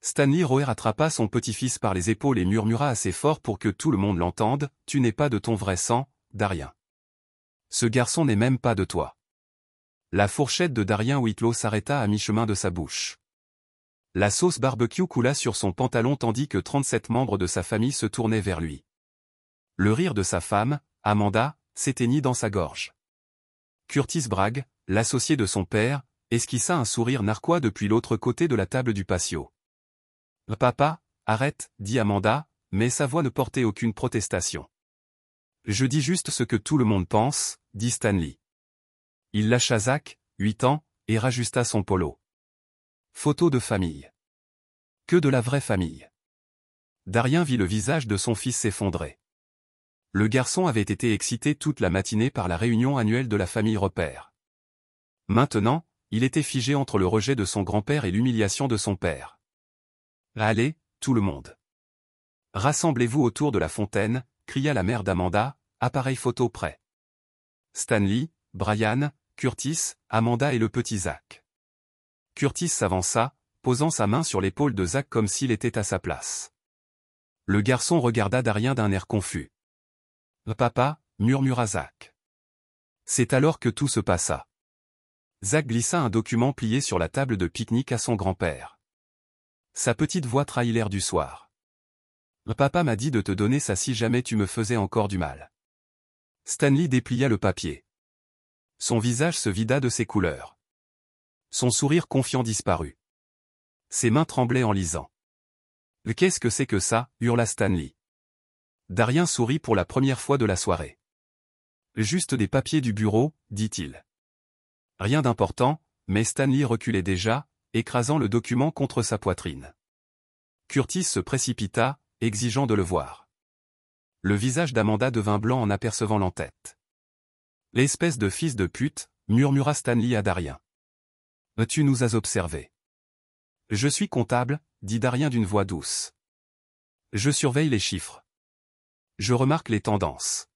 Stanley Roer attrapa son petit-fils par les épaules et murmura assez fort pour que tout le monde l'entende, « Tu n'es pas de ton vrai sang, Darien. Ce garçon n'est même pas de toi. » La fourchette de Darien Whitlow s'arrêta à mi-chemin de sa bouche. La sauce barbecue coula sur son pantalon tandis que 37 membres de sa famille se tournaient vers lui. Le rire de sa femme, Amanda, s'éteignit dans sa gorge. Curtis Bragg, l'associé de son père, esquissa un sourire narquois depuis l'autre côté de la table du patio. « Papa, arrête, » dit Amanda, mais sa voix ne portait aucune protestation. « Je dis juste ce que tout le monde pense, » dit Stanley. Il lâcha Zach, 8 ans, et rajusta son polo. Photo de famille. Que de la vraie famille. Darien vit le visage de son fils s'effondrer. Le garçon avait été excité toute la matinée par la réunion annuelle de la famille Roper. Maintenant, il était figé entre le rejet de son grand-père et l'humiliation de son père. « Allez, tout le monde. Rassemblez-vous autour de la fontaine », cria la mère d'Amanda, appareil photo prêt. Stanley, Brian, Curtis, Amanda et le petit Zach. Curtis s'avança, posant sa main sur l'épaule de Zach comme s'il était à sa place. Le garçon regarda Darien d'un air confus. « Papa » murmura Zach. C'est alors que tout se passa. Zach glissa un document plié sur la table de pique-nique à son grand-père. Sa petite voix trahit l'air du soir. « Papa m'a dit de te donner ça si jamais tu me faisais encore du mal. » Stanley déplia le papier. Son visage se vida de ses couleurs. Son sourire confiant disparut. Ses mains tremblaient en lisant. « Qu'est-ce que c'est que ça » hurla Stanley. Darien sourit pour la première fois de la soirée. « Juste des papiers du bureau » dit-il. Rien d'important, mais Stanley reculait déjà, écrasant le document contre sa poitrine. Curtis se précipita, exigeant de le voir. Le visage d'Amanda devint blanc en apercevant l'entête. « L'espèce de fils de pute » murmura Stanley à Darien. « Tu nous as observés. »« Je suis comptable » dit Darien d'une voix douce. « Je surveille les chiffres. Je remarque les tendances.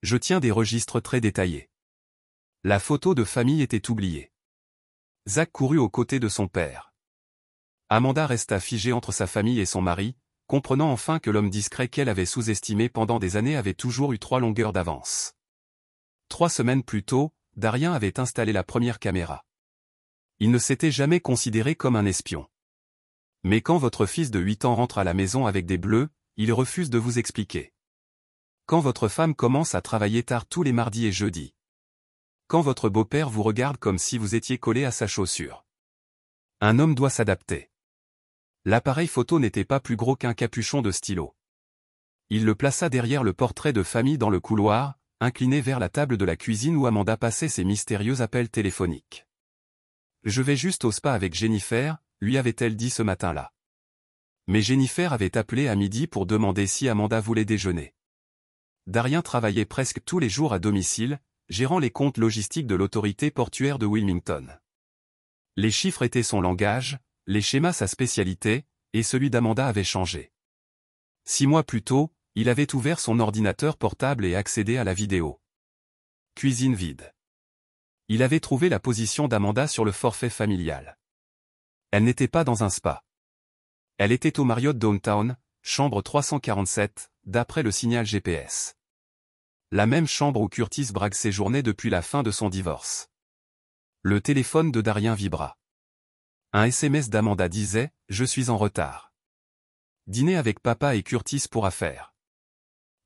Je tiens des registres très détaillés. » La photo de famille était oubliée. Zach courut aux côtés de son père. Amanda resta figée entre sa famille et son mari, comprenant enfin que l'homme discret qu'elle avait sous-estimé pendant des années avait toujours eu 3 longueurs d'avance. 3 semaines plus tôt, Darien avait installé la première caméra. Il ne s'était jamais considéré comme un espion. Mais quand votre fils de 8 ans rentre à la maison avec des bleus, il refuse de vous expliquer. Quand votre femme commence à travailler tard tous les mardis et jeudis. Quand votre beau-père vous regarde comme si vous étiez collé à sa chaussure. Un homme doit s'adapter. L'appareil photo n'était pas plus gros qu'un capuchon de stylo. Il le plaça derrière le portrait de famille dans le couloir, incliné vers la table de la cuisine où Amanda passait ses mystérieux appels téléphoniques. « Je vais juste au spa avec Jennifer », lui avait-elle dit ce matin-là. Mais Jennifer avait appelé à midi pour demander si Amanda voulait déjeuner. Darien travaillait presque tous les jours à domicile, gérant les comptes logistiques de l'autorité portuaire de Wilmington. Les chiffres étaient son langage, les schémas sa spécialité, et celui d'Amanda avait changé. 6 mois plus tôt, il avait ouvert son ordinateur portable et accédé à la vidéo. Cuisine vide. Il avait trouvé la position d'Amanda sur le forfait familial. Elle n'était pas dans un spa. Elle était au Marriott Downtown, chambre 347, d'après le signal GPS. La même chambre où Curtis Bragg séjournait depuis la fin de son divorce. Le téléphone de Darien vibra. Un SMS d'Amanda disait « Je suis en retard. Dîner avec papa et Curtis pour affaires.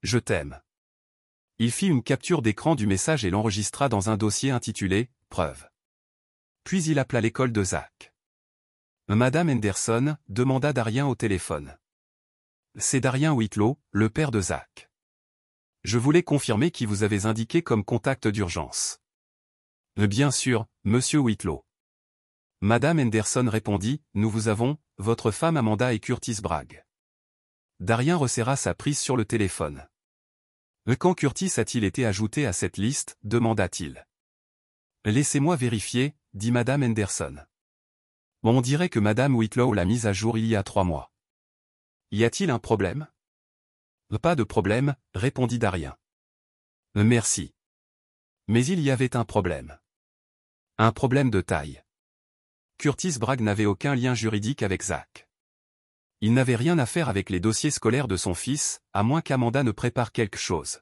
Je t'aime. » Il fit une capture d'écran du message et l'enregistra dans un dossier intitulé « Preuve ». Puis il appela l'école de Zach. « Madame Henderson » demanda Darien au téléphone. « C'est Darien Whitlow, le père de Zach. Je voulais confirmer qui vous avez indiqué comme contact d'urgence. » « Bien sûr, monsieur Whitlow. » Madame Henderson répondit, « Nous vous avons, votre femme Amanda et Curtis Bragg. » Darien resserra sa prise sur le téléphone. « Quand Curtis a-t-il été ajouté à cette liste » demanda-t-il. « Laissez-moi vérifier » dit Madame Henderson. « On dirait que Madame Whitlow l'a mise à jour il y a 3 mois. Y a-t-il un problème ?»« Pas de problème » répondit Darien. « Merci. Mais il y avait un problème. Un problème de taille. Curtis Bragg n'avait aucun lien juridique avec Zach. Il n'avait rien à faire avec les dossiers scolaires de son fils, à moins qu'Amanda ne prépare quelque chose.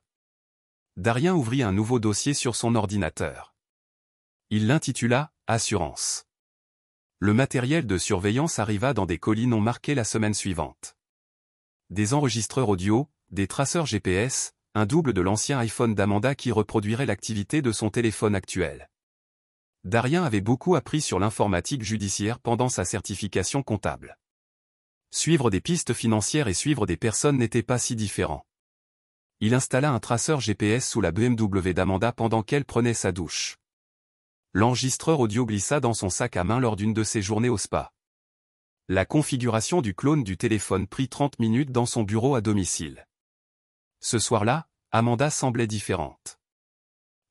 Darien ouvrit un nouveau dossier sur son ordinateur. Il l'intitula « Assurance ». Le matériel de surveillance arriva dans des colis non marqués la semaine suivante. Des enregistreurs audio, des traceurs GPS, un double de l'ancien iPhone d'Amanda qui reproduirait l'activité de son téléphone actuel. Darien avait beaucoup appris sur l'informatique judiciaire pendant sa certification comptable. Suivre des pistes financières et suivre des personnes n'était pas si différent. Il installa un traceur GPS sous la BMW d'Amanda pendant qu'elle prenait sa douche. L'enregistreur audio glissa dans son sac à main lors d'une de ses journées au spa. La configuration du clone du téléphone prit 30 minutes dans son bureau à domicile. Ce soir-là, Amanda semblait différente.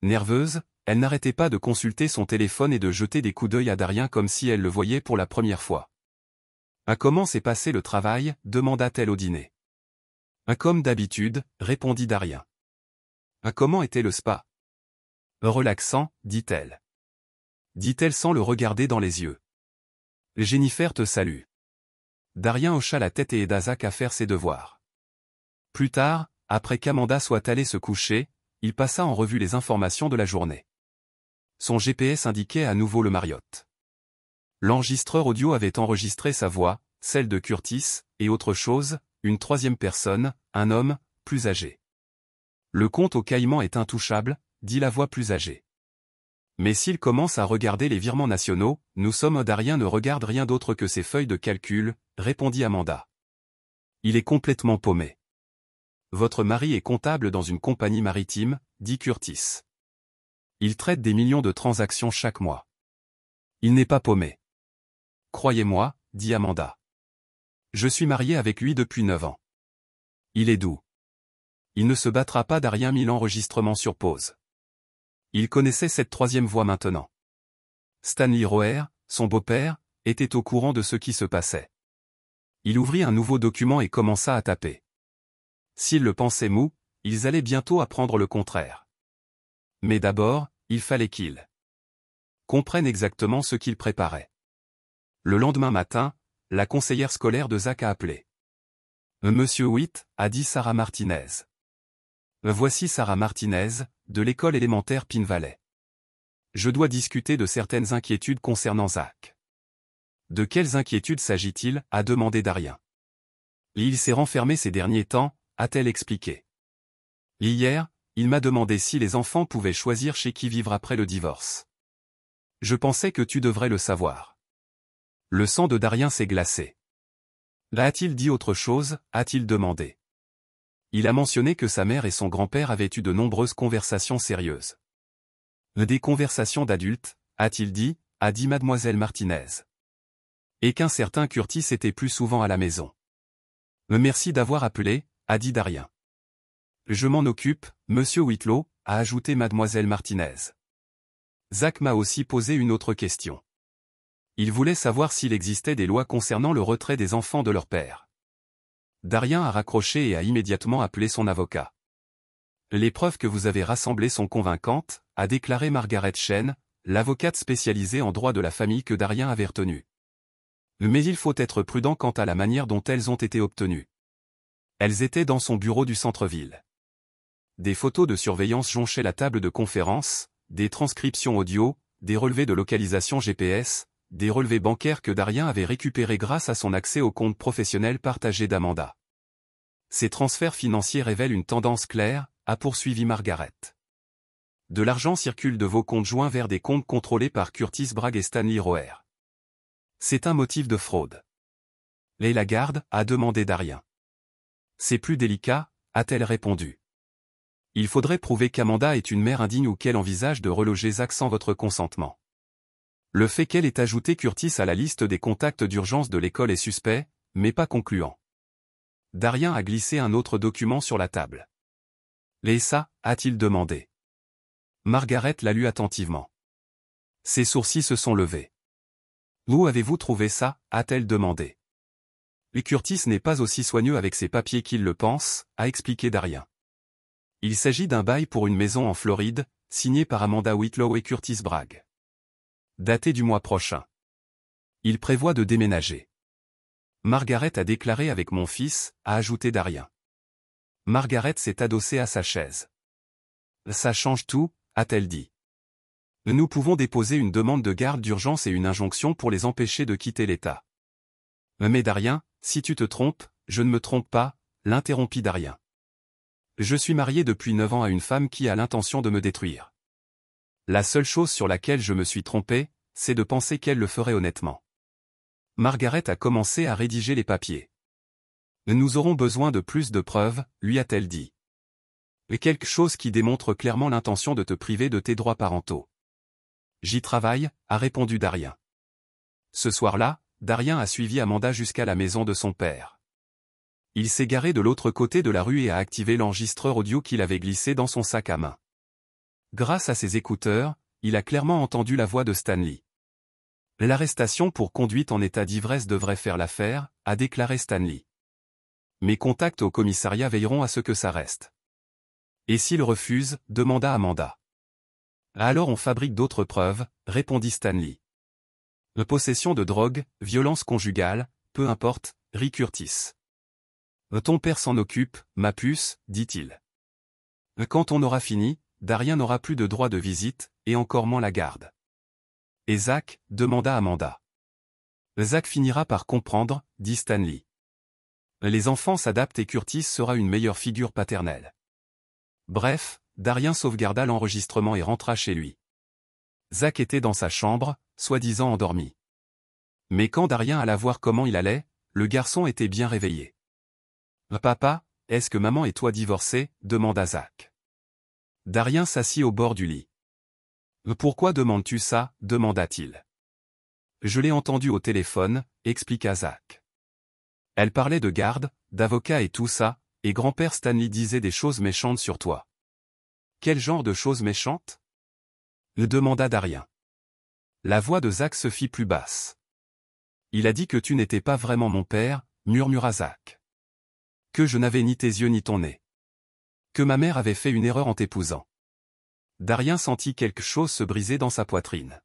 Nerveuse, elle n'arrêtait pas de consulter son téléphone et de jeter des coups d'œil à Darien comme si elle le voyait pour la première fois. « Comment s'est passé le travail ?» demanda-t-elle au dîner. « Comme d'habitude » répondit Darien. « Comment était le spa ?»« Relaxant » dit-elle. Dit-elle sans le regarder dans les yeux. « Jennifer te salue. » Darien hocha la tête et aida Zach à faire ses devoirs. Plus tard, après qu'Amanda soit allée se coucher, il passa en revue les informations de la journée. Son GPS indiquait à nouveau le Marriott. L'enregistreur audio avait enregistré sa voix, celle de Curtis, et autre chose, une troisième personne, un homme, plus âgé. « Le compte au Caïman est intouchable », dit la voix plus âgée. « Mais s'il commence à regarder les virements nationaux, nous sommes Darien ne regarde rien d'autre que ses feuilles de calcul », répondit Amanda. « Il est complètement paumé. »« Votre mari est comptable dans une compagnie maritime », dit Curtis. « Il traite des millions de transactions chaque mois. Il n'est pas paumé. » « Croyez-moi, » dit Amanda. « Je suis marié avec lui depuis 9 ans. Il est doux. Il ne se battra pas Darien mit l'enregistrement sur pause. Il connaissait cette troisième voix maintenant. Stanley Roer, son beau-père, était au courant de ce qui se passait. Il ouvrit un nouveau document et commença à taper. S'il le pensait mou, ils allaient bientôt apprendre le contraire. Mais d'abord, il fallait qu'ils comprennent exactement ce qu'ils préparaient. Le lendemain matin, la conseillère scolaire de Zach a appelé. « Monsieur Witt » a dit Sarah Martinez. « Voici Sarah Martinez, de l'école élémentaire Pine Valley. Je dois discuter de certaines inquiétudes concernant Zach. »« De quelles inquiétudes s'agit-il » a demandé Darien. « Il s'est renfermé ces derniers temps » a-t-elle expliqué. « Hier, il m'a demandé si les enfants pouvaient choisir chez qui vivre après le divorce. Je pensais que tu devrais le savoir. » Le sang de Darien s'est glacé. Là a-t-il dit autre chose, a-t-il demandé. Il a mentionné que sa mère et son grand-père avaient eu de nombreuses conversations sérieuses. Des conversations d'adultes, a-t-il dit, a dit mademoiselle Martinez. Et qu'un certain Curtis était plus souvent à la maison. Merci d'avoir appelé, a dit Darien. Je m'en occupe, monsieur Whitlow, a ajouté mademoiselle Martinez. Zach m'a aussi posé une autre question. Il voulait savoir s'il existait des lois concernant le retrait des enfants de leur père. Darien a raccroché et a immédiatement appelé son avocat. « Les preuves que vous avez rassemblées sont convaincantes », a déclaré Margaret Chen, l'avocate spécialisée en droit de la famille que Darien avait retenue. Mais il faut être prudent quant à la manière dont elles ont été obtenues. Elles étaient dans son bureau du centre-ville. Des photos de surveillance jonchaient la table de conférence, des transcriptions audio, des relevés de localisation GPS, des relevés bancaires que Darien avait récupérés grâce à son accès au compte professionnel partagé d'Amanda. Ces transferts financiers révèlent une tendance claire, a poursuivi Margaret. De l'argent circule de vos comptes joints vers des comptes contrôlés par Curtis Bragg et Stanley Roer. C'est un motif de fraude. Et la garde, a demandé Darien. C'est plus délicat, a-t-elle répondu. Il faudrait prouver qu'Amanda est une mère indigne ou qu'elle envisage de reloger Zach sans votre consentement. Le fait qu'elle ait ajouté Curtis à la liste des contacts d'urgence de l'école est suspect, mais pas concluant. Darien a glissé un autre document sur la table. « Et ça » a-t-il demandé. Margaret l'a lu attentivement. Ses sourcils se sont levés. « Où avez-vous trouvé ça » a-t-elle demandé. « Curtis n'est pas aussi soigneux avec ses papiers qu'il le pense » a expliqué Darien. Il s'agit d'un bail pour une maison en Floride, signé par Amanda Whitlow et Curtis Bragg. Daté du mois prochain. Il prévoit de déménager. Margaret a déclaré avec mon fils, a ajouté Darien. Margaret s'est adossée à sa chaise. Ça change tout, a-t-elle dit. Nous pouvons déposer une demande de garde d'urgence et une injonction pour les empêcher de quitter l'État. Mais Darien, si tu te trompes, je ne me trompe pas, l'interrompit Darien. Je suis marié depuis 9 ans à une femme qui a l'intention de me détruire. La seule chose sur laquelle je me suis trompé, c'est de penser qu'elle le ferait honnêtement. Margaret a commencé à rédiger les papiers. Nous aurons besoin de plus de preuves, lui a-t-elle dit. Et quelque chose qui démontre clairement l'intention de te priver de tes droits parentaux. J'y travaille, a répondu Darien. Ce soir-là, Darien a suivi Amanda jusqu'à la maison de son père. Il s'est garé de l'autre côté de la rue et a activé l'enregistreur audio qu'il avait glissé dans son sac à main. Grâce à ses écouteurs, il a clairement entendu la voix de Stanley. L'arrestation pour conduite en état d'ivresse devrait faire l'affaire, a déclaré Stanley. Mes contacts au commissariat veilleront à ce que ça reste. Et s'il refuse, demanda Amanda. Alors on fabrique d'autres preuves, répondit Stanley. Possession de drogue, violence conjugale, peu importe, rit Curtis. Ton père s'en occupe, ma puce, dit-il. Quand on aura fini, Darien n'aura plus de droit de visite, et encore moins la garde. Et Zach, demanda Amanda. Zach finira par comprendre, dit Stanley. Les enfants s'adaptent et Curtis sera une meilleure figure paternelle. Bref, Darien sauvegarda l'enregistrement et rentra chez lui. Zach était dans sa chambre, soi-disant endormi. Mais quand Darien alla voir comment il allait, le garçon était bien réveillé. « Papa, est-ce que maman et toi divorcés ?» demanda Zach. Darien s'assit au bord du lit. « Pourquoi demandes-tu ça ?» demanda-t-il. « Je l'ai entendu au téléphone, » expliqua Zach. Elle parlait de garde, d'avocat et tout ça, et grand-père Stanley disait des choses méchantes sur toi. « Quel genre de choses méchantes ?» demanda Darien. La voix de Zach se fit plus basse. « Il a dit que tu n'étais pas vraiment mon père, » murmura Zach. « Que je n'avais ni tes yeux ni ton nez. Que ma mère avait fait une erreur en t'épousant. » Darien sentit quelque chose se briser dans sa poitrine.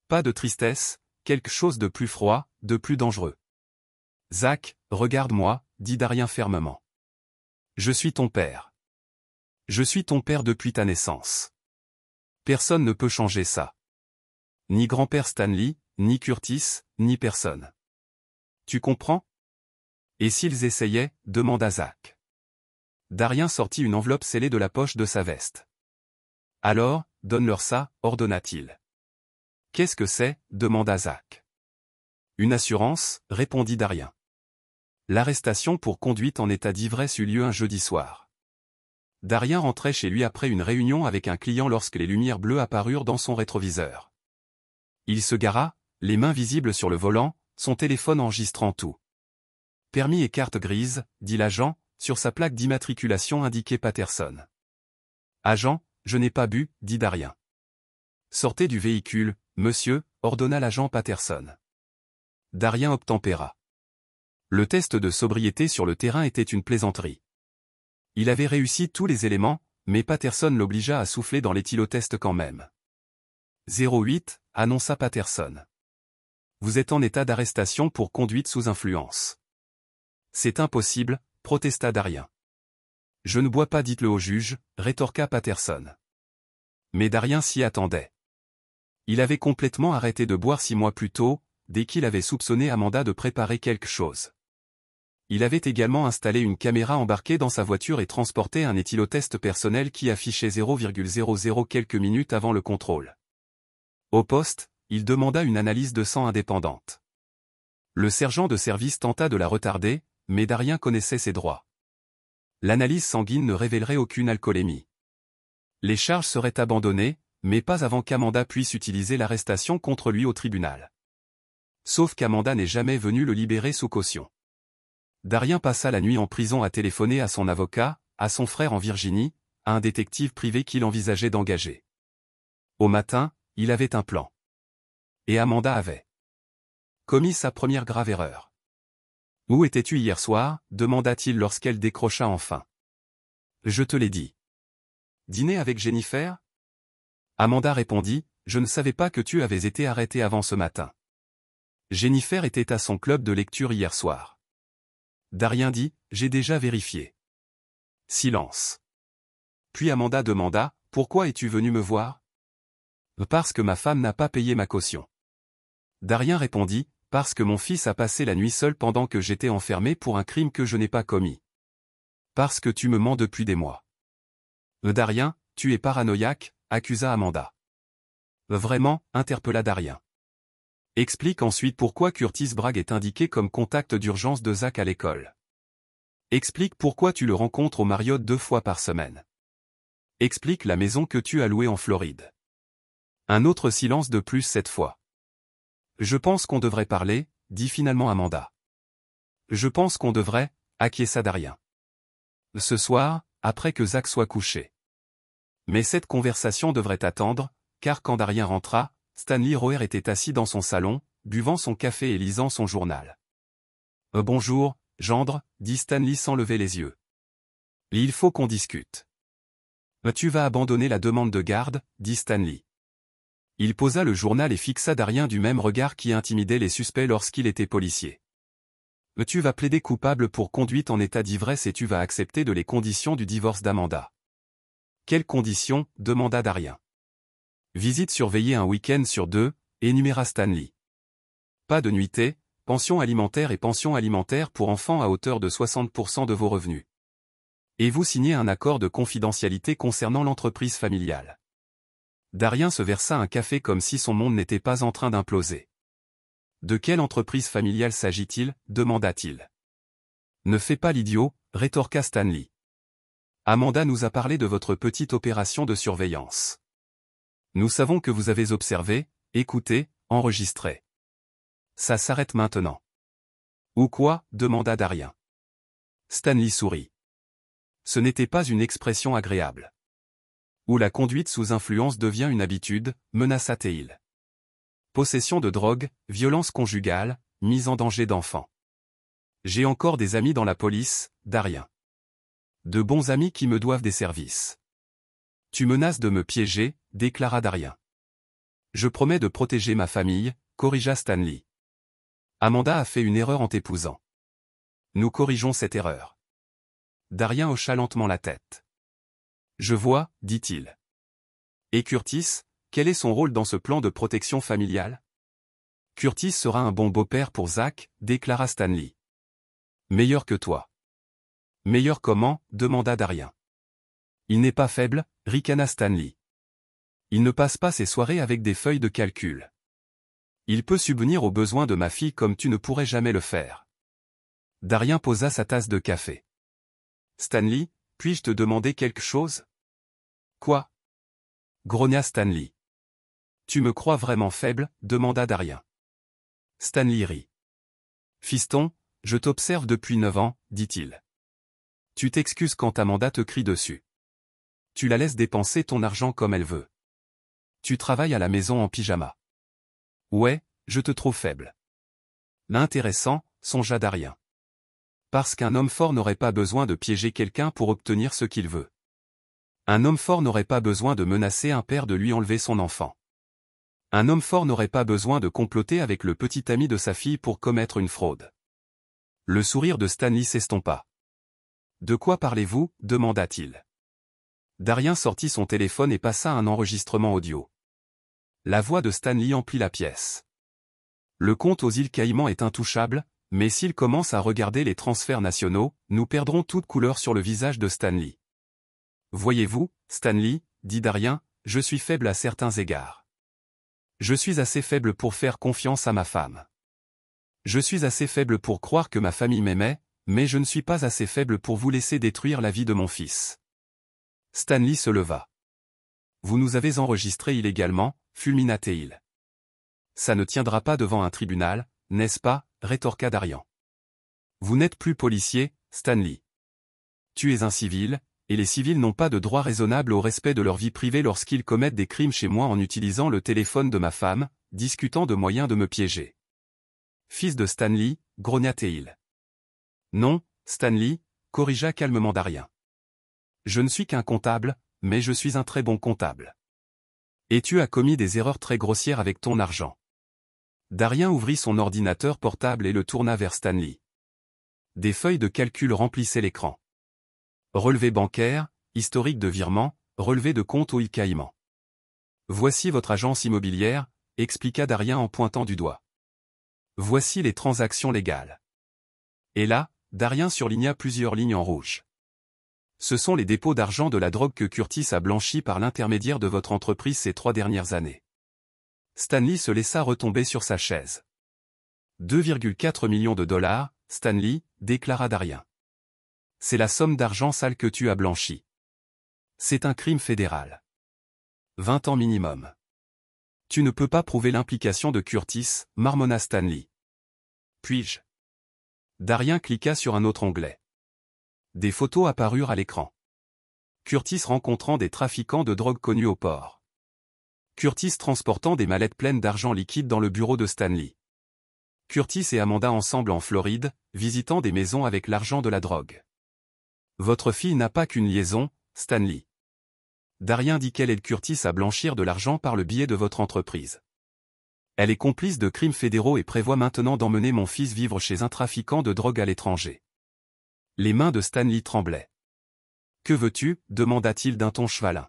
Pas de tristesse, quelque chose de plus froid, de plus dangereux. « Zach, regarde-moi, » dit Darien fermement. « Je suis ton père. Je suis ton père depuis ta naissance. Personne ne peut changer ça. Ni grand-père Stanley, ni Curtis, ni personne. Tu comprends ? Et s'ils essayaient, demanda Zach. Darien sortit une enveloppe scellée de la poche de sa veste. Alors, donne-leur ça, ordonna-t-il. Qu'est-ce que c'est ? demanda Zach. Une assurance, répondit Darien. L'arrestation pour conduite en état d'ivresse eut lieu un jeudi soir. Darien rentrait chez lui après une réunion avec un client lorsque les lumières bleues apparurent dans son rétroviseur. Il se gara, les mains visibles sur le volant, son téléphone enregistrant tout. « Permis et carte grise », dit l'agent, sur sa plaque d'immatriculation indiquée Patterson. « Agent, je n'ai pas bu », dit Darien. « Sortez du véhicule, monsieur », ordonna l'agent Patterson. Darien obtempéra. Le test de sobriété sur le terrain était une plaisanterie. Il avait réussi tous les éléments, mais Patterson l'obligea à souffler dans l'éthylotest quand même. 08, annonça Patterson. Vous êtes en état d'arrestation pour conduite sous influence. C'est impossible, protesta Darien. Je ne bois pas, dites-le au juge, rétorqua Patterson. Mais Darien s'y attendait. Il avait complètement arrêté de boire 6 mois plus tôt, dès qu'il avait soupçonné Amanda de préparer quelque chose. Il avait également installé une caméra embarquée dans sa voiture et transporté un éthylotest personnel qui affichait 0,00 quelques minutes avant le contrôle. Au poste, il demanda une analyse de sang indépendante. Le sergent de service tenta de la retarder, mais Darien connaissait ses droits. L'analyse sanguine ne révélerait aucune alcoolémie. Les charges seraient abandonnées, mais pas avant qu'Amanda puisse utiliser l'arrestation contre lui au tribunal. Sauf qu'Amanda n'est jamais venue le libérer sous caution. Darien passa la nuit en prison à téléphoner à son avocat, à son frère en Virginie, à un détective privé qu'il envisageait d'engager. Au matin, il avait un plan. Et Amanda avait commis sa première grave erreur. « Où étais-tu hier soir ?» demanda-t-il lorsqu'elle décrocha enfin. « Je te l'ai dit. »« Dîner avec Jennifer ?» Amanda répondit, « Je ne savais pas que tu avais été arrêté avant ce matin. » Jennifer était à son club de lecture hier soir. Darien dit, j'ai déjà vérifié. Silence. Puis Amanda demanda, pourquoi es-tu venu me voir? Parce que ma femme n'a pas payé ma caution. Darien répondit, parce que mon fils a passé la nuit seul pendant que j'étais enfermé pour un crime que je n'ai pas commis. Parce que tu me mens depuis des mois. Darien, tu es paranoïaque, accusa Amanda. Vraiment, interpella Darien. Explique ensuite pourquoi Curtis Bragg est indiqué comme contact d'urgence de Zach à l'école. Explique pourquoi tu le rencontres au Marriott 2 fois par semaine. Explique la maison que tu as louée en Floride. Un autre silence de plus cette fois. Je pense qu'on devrait parler, dit finalement Amanda. Je pense qu'on devrait, acquiesça Darien. Ce soir, après que Zach soit couché. Mais cette conversation devrait attendre, car quand Darien rentra, Stanley Roer était assis dans son salon, buvant son café et lisant son journal. Bonjour, gendre, dit Stanley sans lever les yeux. Il faut qu'on discute. Tu vas abandonner la demande de garde, dit Stanley. Il posa le journal et fixa Darien du même regard qui intimidait les suspects lorsqu'il était policier. Tu vas plaider coupable pour conduite en état d'ivresse et tu vas accepter de les conditions du divorce d'Amanda. Quelles conditions? Demanda Darien. Visite surveillée un week-end sur 2, énuméra Stanley. Pas de nuitée, pension alimentaire et pension alimentaire pour enfants à hauteur de 60% de vos revenus. Et vous signez un accord de confidentialité concernant l'entreprise familiale. Darien se versa un café comme si son monde n'était pas en train d'imploser. De quelle entreprise familiale s'agit-il? Demanda-t-il. Ne fais pas l'idiot, rétorqua Stanley. Amanda nous a parlé de votre petite opération de surveillance. Nous savons que vous avez observé, écouté, enregistré. Ça s'arrête maintenant. Ou quoi? Demanda Darien. Stanley sourit. Ce n'était pas une expression agréable. Où la conduite sous influence devient une habitude, menaça-t-il. Possession de drogue, violence conjugale, mise en danger d'enfants. J'ai encore des amis dans la police, Darien. De bons amis qui me doivent des services. Tu menaces de me piéger, déclara Darien. Je promets de protéger ma famille, corrigea Stanley. Amanda a fait une erreur en t'épousant. Nous corrigeons cette erreur. Darien hocha lentement la tête. Je vois, dit-il. Et Curtis, quel est son rôle dans ce plan de protection familiale? Curtis sera un bon beau-père pour Zach, déclara Stanley. Meilleur que toi. Meilleur comment? Demanda Darien. Il n'est pas faible, ricana Stanley. Il ne passe pas ses soirées avec des feuilles de calcul. Il peut subvenir aux besoins de ma fille comme tu ne pourrais jamais le faire. Darien posa sa tasse de café. Stanley, puis-je te demander quelque chose? Quoi? Grogna Stanley. Tu me crois vraiment faible? Demanda Darien. Stanley rit. Fiston, je t'observe depuis 9 ans, dit-il. Tu t'excuses quand Amanda te crie dessus. Tu la laisses dépenser ton argent comme elle veut. Tu travailles à la maison en pyjama. Ouais, je te trouve faible. L'intéressant, songea Darien. Parce qu'un homme fort n'aurait pas besoin de piéger quelqu'un pour obtenir ce qu'il veut. Un homme fort n'aurait pas besoin de menacer un père de lui enlever son enfant. Un homme fort n'aurait pas besoin de comploter avec le petit ami de sa fille pour commettre une fraude. Le sourire de Stanley s'estompa. De quoi parlez-vous? Demanda-t-il. Darien sortit son téléphone et passa un enregistrement audio. La voix de Stanley emplit la pièce. Le compte aux îles Caïmans est intouchable, mais s'il commence à regarder les transferts nationaux, nous perdrons toute couleur sur le visage de Stanley. Voyez-vous, Stanley, dit Darien, je suis faible à certains égards. Je suis assez faible pour faire confiance à ma femme. Je suis assez faible pour croire que ma famille m'aimait, mais je ne suis pas assez faible pour vous laisser détruire la vie de mon fils. Stanley se leva. Vous nous avez enregistré illégalement, fulmina-t-il. Ça ne tiendra pas devant un tribunal, n'est-ce pas? Rétorqua Darien. Vous n'êtes plus policier, Stanley. Tu es un civil, et les civils n'ont pas de droit raisonnable au respect de leur vie privée lorsqu'ils commettent des crimes chez moi en utilisant le téléphone de ma femme, discutant de moyens de me piéger. Fils de Stanley, grogna-t-il. Non, Stanley, corrigea calmement Darien. Je ne suis qu'un comptable, mais je suis un très bon comptable. Et tu as commis des erreurs très grossières avec ton argent. Darien ouvrit son ordinateur portable et le tourna vers Stanley. Des feuilles de calcul remplissaient l'écran. Relevé bancaire, historique de virement, relevé de compte ou e-paiement. Voici votre agence immobilière, expliqua Darien en pointant du doigt. Voici les transactions légales. Et là, Darien surligna plusieurs lignes en rouge. Ce sont les dépôts d'argent de la drogue que Curtis a blanchi par l'intermédiaire de votre entreprise ces 3 dernières années. Stanley se laissa retomber sur sa chaise. 2,4 millions de dollars, Stanley, déclara Darien. C'est la somme d'argent sale que tu as blanchi. C'est un crime fédéral. 20 ans minimum. Tu ne peux pas prouver l'implication de Curtis, marmonna Stanley. Puis-je? Darien cliqua sur un autre onglet. Des photos apparurent à l'écran. Curtis rencontrant des trafiquants de drogue connus au port. Curtis transportant des mallettes pleines d'argent liquide dans le bureau de Stanley. Curtis et Amanda ensemble en Floride, visitant des maisons avec l'argent de la drogue. Votre fille n'a pas qu'une liaison, Stanley. Darien dit qu'elle aide Curtis à blanchir de l'argent par le biais de votre entreprise. Elle est complice de crimes fédéraux et prévoit maintenant d'emmener mon fils vivre chez un trafiquant de drogue à l'étranger. Les mains de Stanley tremblaient. Que veux-tu? Demanda-t-il d'un ton chevalin.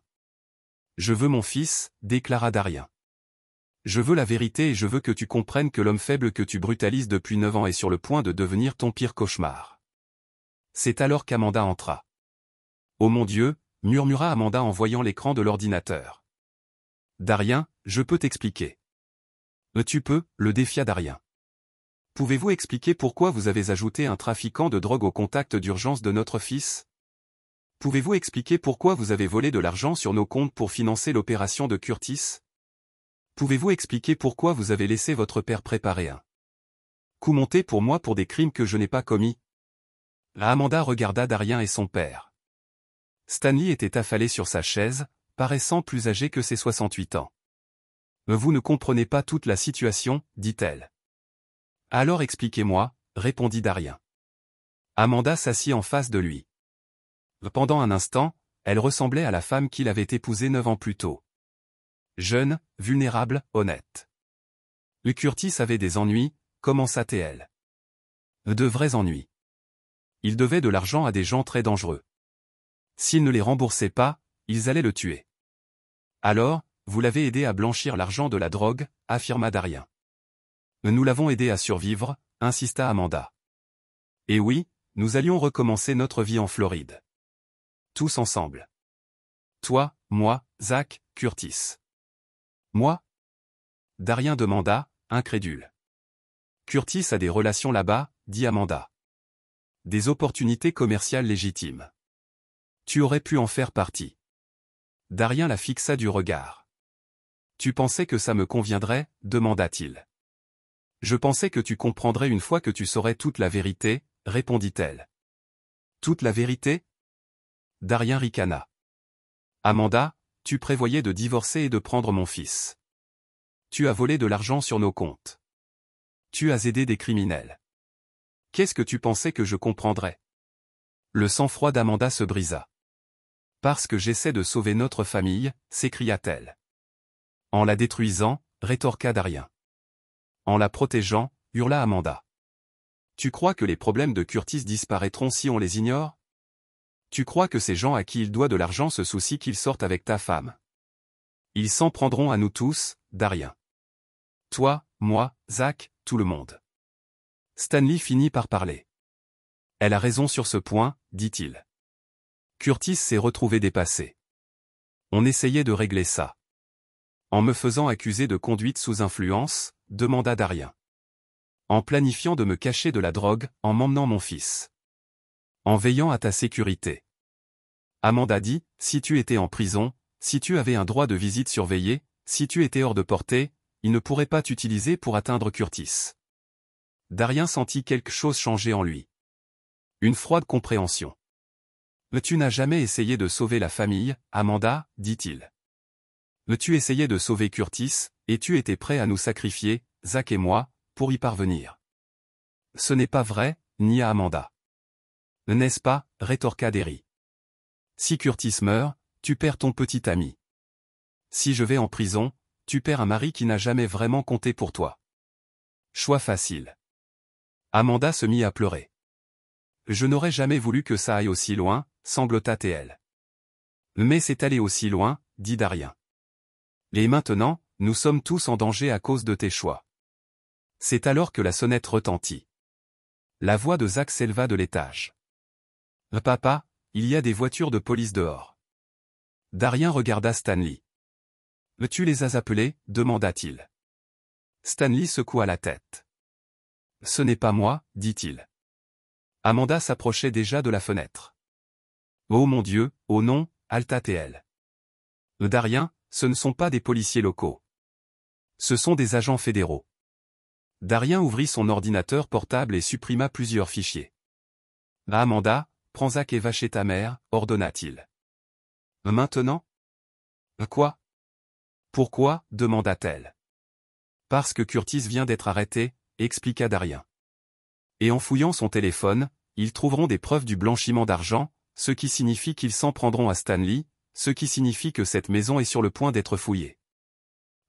Je veux mon fils, déclara Darien. Je veux la vérité et je veux que tu comprennes que l'homme faible que tu brutalises depuis 9 ans est sur le point de devenir ton pire cauchemar. C'est alors qu'Amanda entra. Oh mon Dieu, murmura Amanda en voyant l'écran de l'ordinateur. Darien, je peux t'expliquer. Tu peux, le défia Darien. Pouvez-vous expliquer pourquoi vous avez ajouté un trafiquant de drogue au contact d'urgence de notre fils? Pouvez-vous expliquer pourquoi vous avez volé de l'argent sur nos comptes pour financer l'opération de Curtis? Pouvez-vous expliquer pourquoi vous avez laissé votre père préparer un coup monté pour moi pour des crimes que je n'ai pas commis? Amanda regarda Darien et son père. Stanley était affalé sur sa chaise, paraissant plus âgé que ses 68 ans. Vous ne comprenez pas toute la situation, dit-elle. Alors expliquez-moi, répondit Darien. Amanda s'assit en face de lui. Pendant un instant, elle ressemblait à la femme qu'il avait épousée 9 ans plus tôt. Jeune, vulnérable, honnête. Curtis avait des ennuis, commença-t-elle. De vrais ennuis. Il devait de l'argent à des gens très dangereux. S'il ne les remboursait pas, ils allaient le tuer. Alors, vous l'avez aidé à blanchir l'argent de la drogue, affirma Darien. Nous l'avons aidé à survivre, insista Amanda. Et oui, nous allions recommencer notre vie en Floride. Tous ensemble. Toi, moi, Zach, Curtis. Moi? Darien demanda, incrédule. Curtis a des relations là-bas, dit Amanda. Des opportunités commerciales légitimes. Tu aurais pu en faire partie. Darien la fixa du regard. Tu pensais que ça me conviendrait, demanda-t-il. Je pensais que tu comprendrais une fois que tu saurais toute la vérité, répondit-elle. Toute la vérité? Darien ricana. Amanda, tu prévoyais de divorcer et de prendre mon fils. Tu as volé de l'argent sur nos comptes. Tu as aidé des criminels. Qu'est-ce que tu pensais que je comprendrais? Le sang-froid d'Amanda se brisa. Parce que j'essaie de sauver notre famille, s'écria-t-elle. En la détruisant, rétorqua Darien. En la protégeant, hurla Amanda. Tu crois que les problèmes de Curtis disparaîtront si on les ignore? Tu crois que ces gens à qui il doit de l'argent se soucient qu'ils sortent avec ta femme? Ils s'en prendront à nous tous, Darien. Toi, moi, Zach, tout le monde. Stanley finit par parler. Elle a raison sur ce point, dit-il. Curtis s'est retrouvé dépassé. On essayait de régler ça. En me faisant accuser de conduite sous influence, demanda Darien. En planifiant de me cacher de la drogue, en m'emmenant mon fils. En veillant à ta sécurité. Amanda dit, si tu étais en prison, si tu avais un droit de visite surveillé, si tu étais hors de portée, il ne pourrait pas t'utiliser pour atteindre Curtis. Darien sentit quelque chose changer en lui. Une froide compréhension. Tu n'as jamais essayé de sauver la famille, Amanda, dit-il. Tu essayais de sauver Curtis, et tu étais prêt à nous sacrifier, Zach et moi, pour y parvenir. Ce n'est pas vrai, nia Amanda. N'est-ce pas, rétorqua Derry. Si Curtis meurt, tu perds ton petit ami. Si je vais en prison, tu perds un mari qui n'a jamais vraiment compté pour toi. Choix facile. Amanda se mit à pleurer. Je n'aurais jamais voulu que ça aille aussi loin, sanglota-t-elle. Mais c'est allé aussi loin, dit Darien. Et maintenant, nous sommes tous en danger à cause de tes choix. C'est alors que la sonnette retentit. La voix de Zach s'éleva de l'étage. Papa, il y a des voitures de police dehors. Darien regarda Stanley. Tu les as appelés, demanda-t-il. Stanley secoua la tête. Ce n'est pas moi, dit-il. Amanda s'approchait déjà de la fenêtre. Oh mon Dieu, oh non, halta-t-elle. Darien, ce ne sont pas des policiers locaux. Ce sont des agents fédéraux. Darien ouvrit son ordinateur portable et supprima plusieurs fichiers. Amanda, prends Zach et va chez ta mère, ordonna-t-il. Maintenant? Quoi? Pourquoi? Demanda-t-elle. Parce que Curtis vient d'être arrêté, expliqua Darien. Et en fouillant son téléphone, ils trouveront des preuves du blanchiment d'argent, ce qui signifie qu'ils s'en prendront à Stanley, ce qui signifie que cette maison est sur le point d'être fouillée.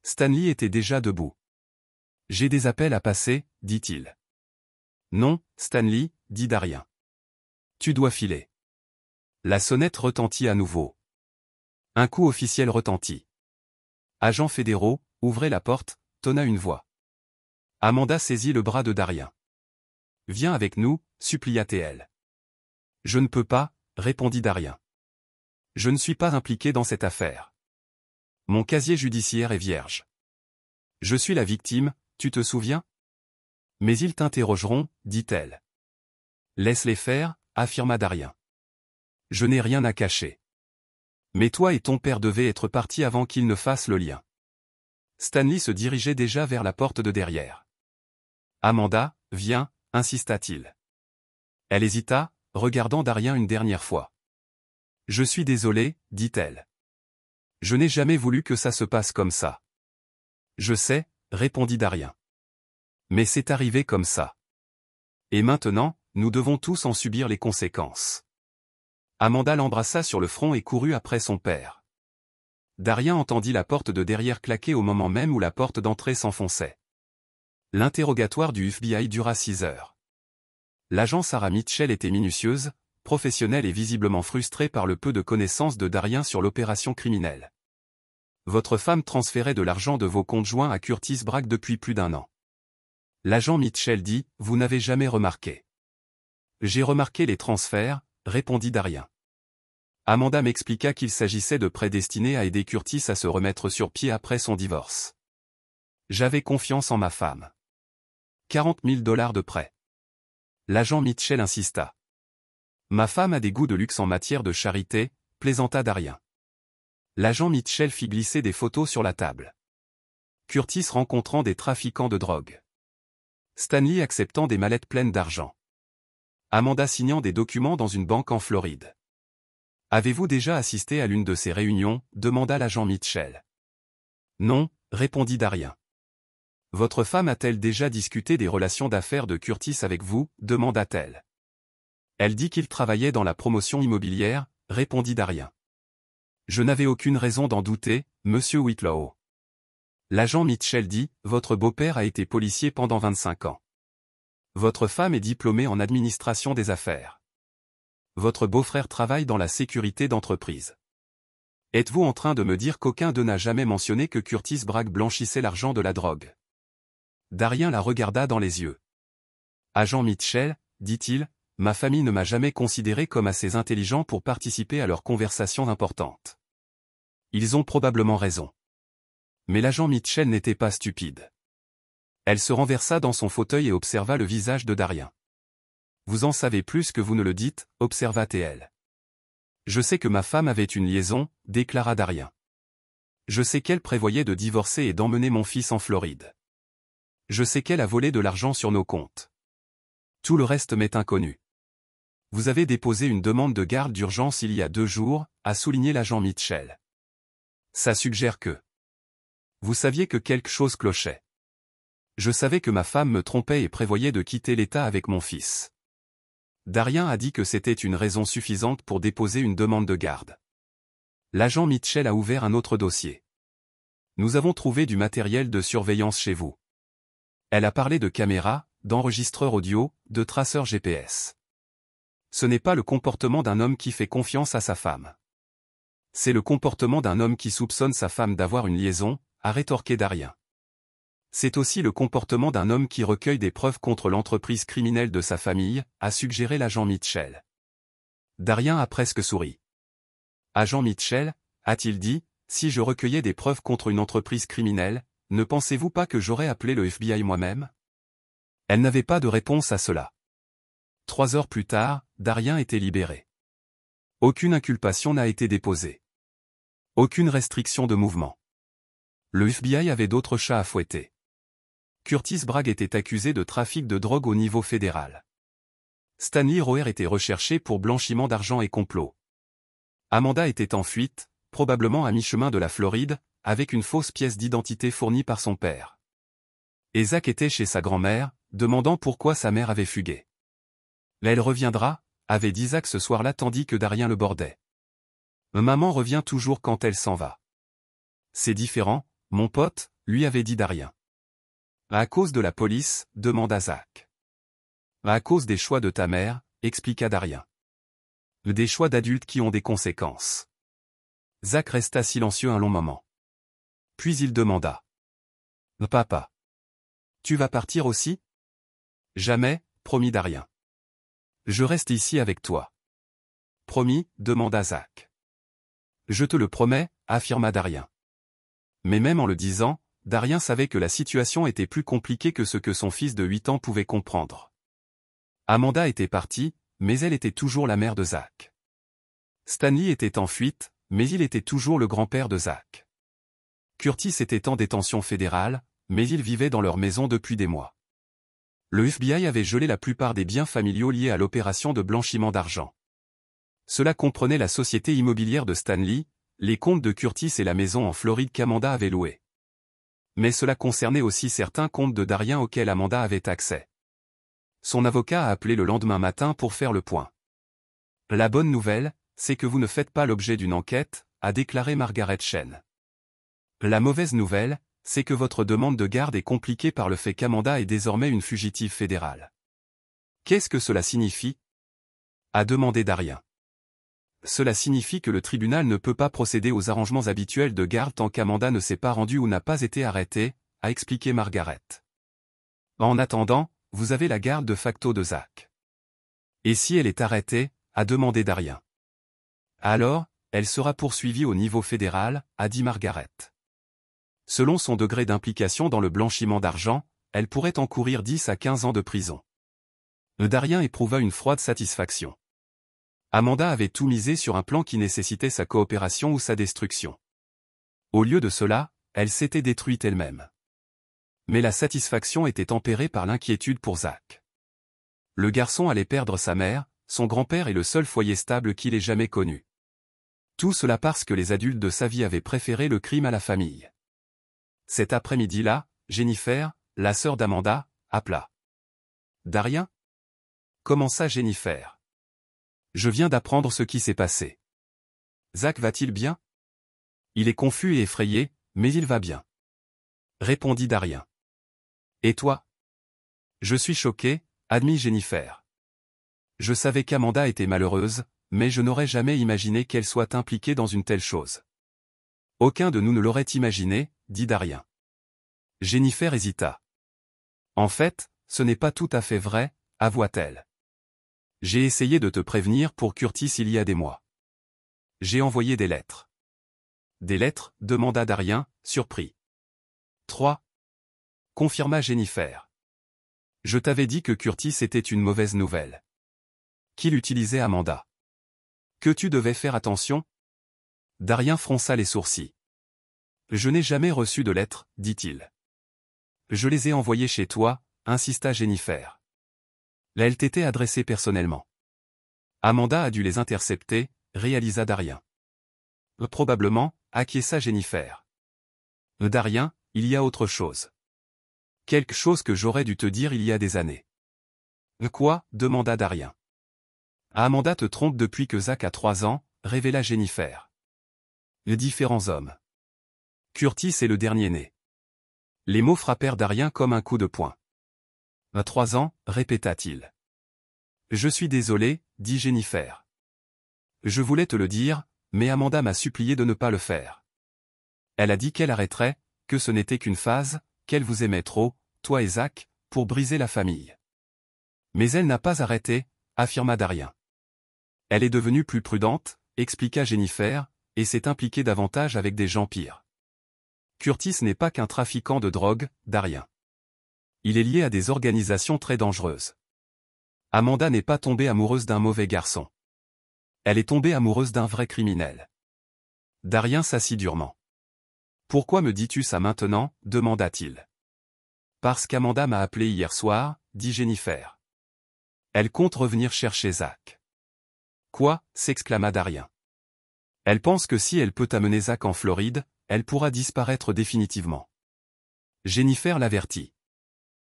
Stanley était déjà debout. J'ai des appels à passer, dit-il. Non, Stanley, dit Darien. Tu dois filer. La sonnette retentit à nouveau. Un coup officiel retentit. Agents fédéraux, ouvrez la porte, tonna une voix. Amanda saisit le bras de Darien. Viens avec nous, supplia-t-elle. Je ne peux pas, répondit Darien. Je ne suis pas impliqué dans cette affaire. Mon casier judiciaire est vierge. Je suis la victime, tu te souviens? Mais ils t'interrogeront, dit-elle. Laisse-les faire, affirma Darien. Je n'ai rien à cacher. Mais toi et ton père devaient être partis avant qu'ils ne fassent le lien. Stanley se dirigeait déjà vers la porte de derrière. Amanda, viens, insista-t-il. Elle hésita, regardant Darien une dernière fois. Je suis désolé, dit-elle. Je n'ai jamais voulu que ça se passe comme ça. Je sais, répondit Darien. Mais c'est arrivé comme ça. Et maintenant, nous devons tous en subir les conséquences. Amanda l'embrassa sur le front et courut après son père. Darien entendit la porte de derrière claquer au moment même où la porte d'entrée s'enfonçait. L'interrogatoire du FBI dura 6 heures. L'agent Sarah Mitchell était minutieuse, professionnelle et visiblement frustrée par le peu de connaissances de Darien sur l'opération criminelle. Votre femme transférait de l'argent de vos comptes joints à Curtis Bragg depuis plus d'1 an. L'agent Mitchell dit, vous n'avez jamais remarqué. J'ai remarqué les transferts, répondit Darien. Amanda m'expliqua qu'il s'agissait de prêts destinés à aider Curtis à se remettre sur pied après son divorce. J'avais confiance en ma femme. 40 000 $ de prêts. L'agent Mitchell insista. Ma femme a des goûts de luxe en matière de charité, plaisanta Darien. L'agent Mitchell fit glisser des photos sur la table. Curtis rencontrant des trafiquants de drogue. Stanley acceptant des mallettes pleines d'argent. Amanda signant des documents dans une banque en Floride. Avez-vous déjà assisté à l'une de ces réunions? Demanda l'agent Mitchell. Non, répondit Darien. Votre femme a-t-elle déjà discuté des relations d'affaires de Curtis avec vous? Demanda-t-elle. Elle dit qu'il travaillait dans la promotion immobilière, répondit Darien. Je n'avais aucune raison d'en douter, monsieur Whitlow. L'agent Mitchell dit, votre beau-père a été policier pendant 25 ans. Votre femme est diplômée en administration des affaires. Votre beau-frère travaille dans la sécurité d'entreprise. Êtes-vous en train de me dire qu'aucun d'eux n'a jamais mentionné que Curtis Bragg blanchissait l'argent de la drogue? Darien la regarda dans les yeux. Agent Mitchell, dit-il, ma famille ne m'a jamais considéré comme assez intelligent pour participer à leurs conversations importantes. Ils ont probablement raison. Mais l'agent Mitchell n'était pas stupide. Elle se renversa dans son fauteuil et observa le visage de Darien. Vous en savez plus que vous ne le dites, observa-t-elle. Je sais que ma femme avait une liaison, déclara Darien. Je sais qu'elle prévoyait de divorcer et d'emmener mon fils en Floride. Je sais qu'elle a volé de l'argent sur nos comptes. Tout le reste m'est inconnu. Vous avez déposé une demande de garde d'urgence il y a 2 jours, a souligné l'agent Mitchell. Ça suggère que... Vous saviez que quelque chose clochait. Je savais que ma femme me trompait et prévoyait de quitter l'État avec mon fils. Darien a dit que c'était une raison suffisante pour déposer une demande de garde. L'agent Mitchell a ouvert un autre dossier. Nous avons trouvé du matériel de surveillance chez vous. Elle a parlé de caméras, d'enregistreurs audio, de traceurs GPS. Ce n'est pas le comportement d'un homme qui fait confiance à sa femme. C'est le comportement d'un homme qui soupçonne sa femme d'avoir une liaison, a rétorqué Darien. C'est aussi le comportement d'un homme qui recueille des preuves contre l'entreprise criminelle de sa famille, a suggéré l'agent Mitchell. Darien a presque souri. Agent Mitchell, a-t-il dit, si je recueillais des preuves contre une entreprise criminelle, ne pensez-vous pas que j'aurais appelé le FBI moi-même? Elle n'avait pas de réponse à cela. 3 heures plus tard, Darien était libéré. Aucune inculpation n'a été déposée. Aucune restriction de mouvement. Le FBI avait d'autres chats à fouetter. Curtis Bragg était accusé de trafic de drogue au niveau fédéral. Stanley Roer était recherché pour blanchiment d'argent et complot. Amanda était en fuite, probablement à mi-chemin de la Floride, avec une fausse pièce d'identité fournie par son père. Et Zach était chez sa grand-mère, demandant pourquoi sa mère avait fugué. Elle reviendra, avait dit Zach ce soir-là tandis que Darien le bordait. Maman revient toujours quand elle s'en va. C'est différent, mon pote, lui avait dit Darien. À cause de la police, demanda Zach. À cause des choix de ta mère, expliqua Darien. Des choix d'adultes qui ont des conséquences. Zach resta silencieux un long moment. Puis il demanda. Papa. Tu vas partir aussi? Jamais, promit Darien. Je reste ici avec toi. Promis, demanda Zach. Je te le promets, affirma Darien. Mais même en le disant, Darien savait que la situation était plus compliquée que ce que son fils de 8 ans pouvait comprendre. Amanda était partie, mais elle était toujours la mère de Zach. Stanley était en fuite, mais il était toujours le grand-père de Zach. Curtis était en détention fédérale, mais il vivait dans leur maison depuis des mois. Le FBI avait gelé la plupart des biens familiaux liés à l'opération de blanchiment d'argent. Cela comprenait la société immobilière de Stanley, les comptes de Curtis et la maison en Floride qu'Amanda avait louée. Mais cela concernait aussi certains comptes de Darien auxquels Amanda avait accès. Son avocat a appelé le lendemain matin pour faire le point. La bonne nouvelle, c'est que vous ne faites pas l'objet d'une enquête, a déclaré Margaret Chen. La mauvaise nouvelle, c'est que votre demande de garde est compliquée par le fait qu'Amanda est désormais une fugitive fédérale. Qu'est-ce que cela signifie? A demandé Darien. Cela signifie que le tribunal ne peut pas procéder aux arrangements habituels de garde tant qu'Amanda ne s'est pas rendue ou n'a pas été arrêtée, a expliqué Margaret. En attendant, vous avez la garde de facto de Zach. Et si elle est arrêtée, a demandé Darien. Alors, elle sera poursuivie au niveau fédéral, a dit Margaret. Selon son degré d'implication dans le blanchiment d'argent, elle pourrait encourir 10 à 15 ans de prison. Darien éprouva une froide satisfaction. Amanda avait tout misé sur un plan qui nécessitait sa coopération ou sa destruction. Au lieu de cela, elle s'était détruite elle-même. Mais la satisfaction était tempérée par l'inquiétude pour Zach. Le garçon allait perdre sa mère, son grand-père est le seul foyer stable qu'il ait jamais connu. Tout cela parce que les adultes de sa vie avaient préféré le crime à la famille. Cet après-midi-là, Jennifer, la sœur d'Amanda, appela. Darien? Commença Jennifer. Je viens d'apprendre ce qui s'est passé. Zach va-t-il bien? Il est confus et effrayé, mais il va bien. Répondit Darien. Et toi? Je suis choqué, admit Jennifer. Je savais qu'Amanda était malheureuse, mais je n'aurais jamais imaginé qu'elle soit impliquée dans une telle chose. Aucun de nous ne l'aurait imaginé, dit Darien. Jennifer hésita. En fait, ce n'est pas tout à fait vrai, avoua-t-elle. J'ai essayé de te prévenir pour Curtis il y a des mois. J'ai envoyé des lettres. Des lettres, demanda Darien, surpris. 3. Confirma Jennifer. Je t'avais dit que Curtis était une mauvaise nouvelle. Qu'il utilisait Amanda. Que tu devais faire attention? Darien fronça les sourcils. Je n'ai jamais reçu de lettres, dit-il. Je les ai envoyées chez toi, insista Jennifer. Elles t'étaient adressées personnellement. Amanda a dû les intercepter, réalisa Darien. Probablement, acquiesça Jennifer. Darien, il y a autre chose. Quelque chose que j'aurais dû te dire il y a des années. Quoi? Demanda Darien. Amanda te trompe depuis que Zach a 3 ans, révéla Jennifer. Différents hommes. Curtis est le dernier né. Les mots frappèrent Darien comme un coup de poing. À 3 ans, répéta-t-il. Je suis désolé, dit Jennifer. Je voulais te le dire, mais Amanda m'a supplié de ne pas le faire. Elle a dit qu'elle arrêterait, que ce n'était qu'une phase, qu'elle vous aimait trop, toi et Zach, pour briser la famille. Mais elle n'a pas arrêté, affirma Darien. Elle est devenue plus prudente, expliqua Jennifer, et s'est impliquée davantage avec des gens pires. Curtis n'est pas qu'un trafiquant de drogue, Darien. Il est lié à des organisations très dangereuses. Amanda n'est pas tombée amoureuse d'un mauvais garçon. Elle est tombée amoureuse d'un vrai criminel. Darien s'assit durement. Pourquoi me dis-tu ça maintenant, demanda-t-il. Parce qu'Amanda m'a appelé hier soir, dit Jennifer. Elle compte revenir chercher Zach. Quoi, s'exclama Darien. Elle pense que si elle peut amener Zach en Floride, elle pourra disparaître définitivement. Jennifer l'avertit.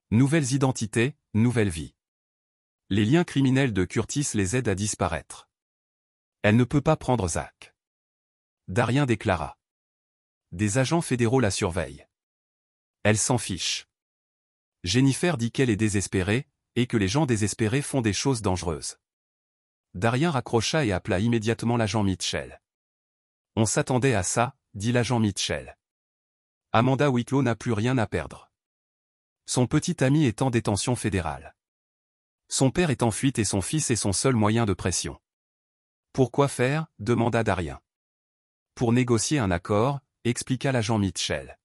Nouvelles identités, nouvelle vie. Les liens criminels de Curtis les aident à disparaître. Elle ne peut pas prendre Zach. Darien déclara. Des agents fédéraux la surveillent. Elle s'en fiche. Jennifer dit qu'elle est désespérée, et que les gens désespérés font des choses dangereuses. Darien raccrocha et appela immédiatement l'agent Mitchell. On s'attendait à ça, dit l'agent Mitchell. Amanda Whitlow n'a plus rien à perdre. Son petit ami est en détention fédérale. Son père est en fuite et son fils est son seul moyen de pression. Pourquoi faire, demanda Darien. Pour négocier un accord, expliqua l'agent Mitchell.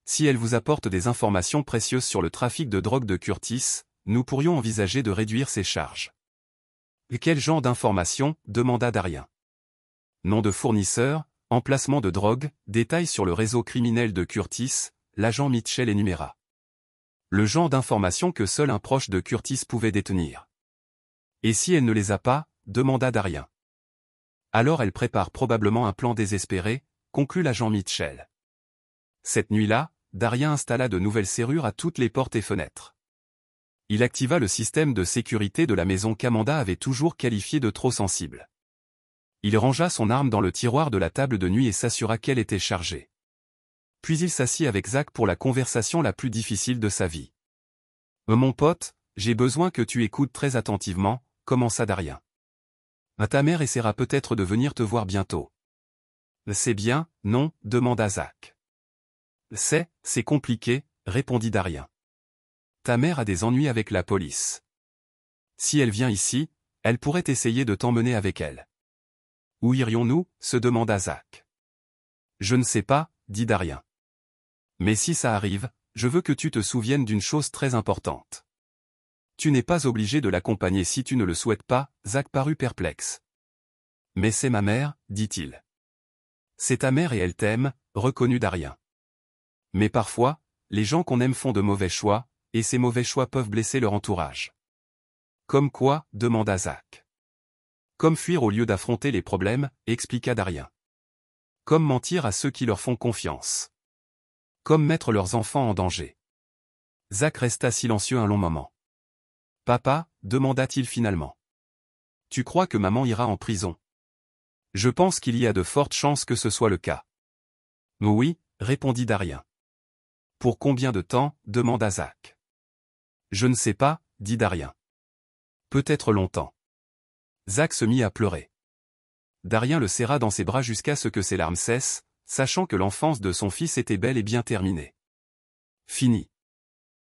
Si elle vous apporte des informations précieuses sur le trafic de drogue de Curtis, nous pourrions envisager de réduire ses charges. Quel genre d'informations, demanda Darien. Nom de fournisseur, emplacement de drogue, détails sur le réseau criminel de Curtis, l'agent Mitchell énuméra. Le genre d'informations que seul un proche de Curtis pouvait détenir. Et si elle ne les a pas, demanda Darien. Alors elle prépare probablement un plan désespéré, conclut l'agent Mitchell. Cette nuit-là, Darien installa de nouvelles serrures à toutes les portes et fenêtres. Il activa le système de sécurité de la maison qu'Amanda avait toujours qualifié de trop sensible. Il rangea son arme dans le tiroir de la table de nuit et s'assura qu'elle était chargée. Puis il s'assit avec Zach pour la conversation la plus difficile de sa vie. « Mon pote, j'ai besoin que tu écoutes très attentivement, » commença Darien. « Ta mère essaiera peut-être de venir te voir bientôt. »« C'est bien, non ?» demanda Zach. « C'est compliqué, » répondit Darien. « Ta mère a des ennuis avec la police. Si elle vient ici, elle pourrait essayer de t'emmener avec elle. »« Où irions-nous » se demanda Zach. « Je ne sais pas, » dit Darien. « Mais si ça arrive, je veux que tu te souviennes d'une chose très importante. Tu n'es pas obligé de l'accompagner si tu ne le souhaites pas. » Zach parut perplexe. « Mais c'est ma mère, » dit-il. « C'est ta mère et elle t'aime, » reconnut Darien. « Mais parfois, les gens qu'on aime font de mauvais choix, et ces mauvais choix peuvent blesser leur entourage. »« Comme quoi ?» demanda Zach. « Comme fuir au lieu d'affronter les problèmes, » expliqua Darien. « Comme mentir à ceux qui leur font confiance. Comme mettre leurs enfants en danger. » Zach resta silencieux un long moment. « Papa » demanda-t-il finalement. « Tu crois que maman ira en prison ? » « Je pense qu'il y a de fortes chances que ce soit le cas. »« Oui » répondit Darien. « Pour combien de temps ?» demanda Zach. « Je ne sais pas » dit Darien. « Peut-être longtemps. » Zach se mit à pleurer. Darien le serra dans ses bras jusqu'à ce que ses larmes cessent, sachant que l'enfance de son fils était bel et bien terminée. Fini.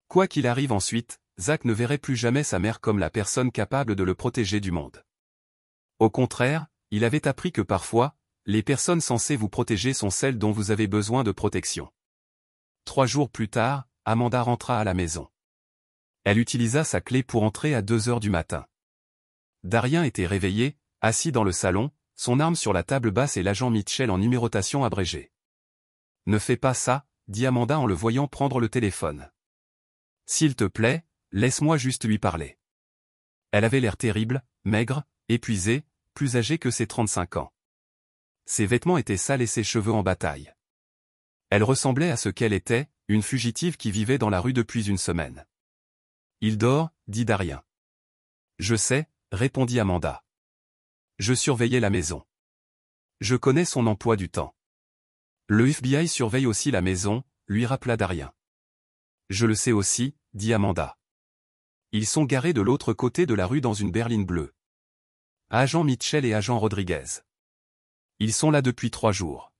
Quoi qu'il arrive ensuite, Zach ne verrait plus jamais sa mère comme la personne capable de le protéger du monde. Au contraire, il avait appris que parfois, les personnes censées vous protéger sont celles dont vous avez besoin de protection. 3 jours plus tard, Amanda rentra à la maison. Elle utilisa sa clé pour entrer à 2 heures du matin. Darien était réveillé, assis dans le salon, son arme sur la table basse et l'agent Mitchell en numérotation abrégée. « Ne fais pas ça » dit Amanda en le voyant prendre le téléphone. « S'il te plaît, laisse-moi juste lui parler. » Elle avait l'air terrible, maigre, épuisée, plus âgée que ses 35 ans. Ses vêtements étaient sales et ses cheveux en bataille. Elle ressemblait à ce qu'elle était, une fugitive qui vivait dans la rue depuis une semaine. « Il dort » dit Darien. « Je sais » répondit Amanda. « Je surveillais la maison. Je connais son emploi du temps. »« Le FBI surveille aussi la maison » lui rappela Darien. « Je le sais aussi » dit Amanda. Ils sont garés de l'autre côté de la rue dans une berline bleue. Agent Mitchell et agent Rodriguez. Ils sont là depuis 3 jours.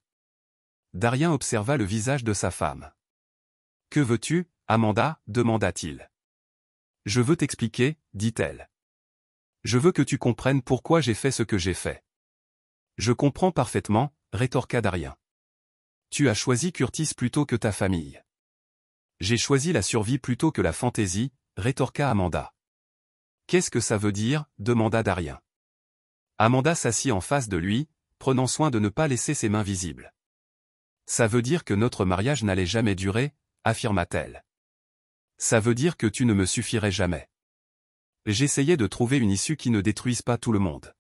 Darien observa le visage de sa femme. Que veux-tu, Amanda, demanda-t-il. Je veux t'expliquer, dit-elle. Je veux que tu comprennes pourquoi j'ai fait ce que j'ai fait. Je comprends parfaitement, rétorqua Darien. Tu as choisi Curtis plutôt que ta famille. J'ai choisi la survie plutôt que la fantaisie, rétorqua Amanda. Qu'est-ce que ça veut dire, demanda Darien. Amanda s'assit en face de lui, prenant soin de ne pas laisser ses mains visibles. Ça veut dire que notre mariage n'allait jamais durer, affirma-t-elle. Ça veut dire que tu ne me suffirais jamais. J'essayais de trouver une issue qui ne détruise pas tout le monde.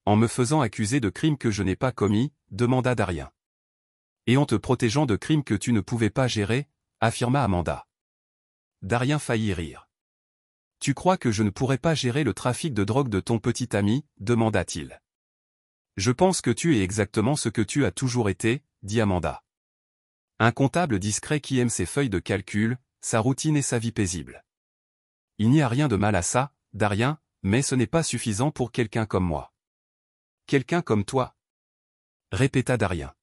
En me faisant accuser de crimes que je n'ai pas commis, demanda Darien. Et en te protégeant de crimes que tu ne pouvais pas gérer, affirma Amanda. Darien faillit rire. Tu crois que je ne pourrais pas gérer le trafic de drogue de ton petit ami, demanda-t-il. Je pense que tu es exactement ce que tu as toujours été, dit Amanda. Un comptable discret qui aime ses feuilles de calcul, sa routine et sa vie paisible. Il n'y a rien de mal à ça, Darien, mais ce n'est pas suffisant pour quelqu'un comme moi. Quelqu'un comme toi, répéta Darien.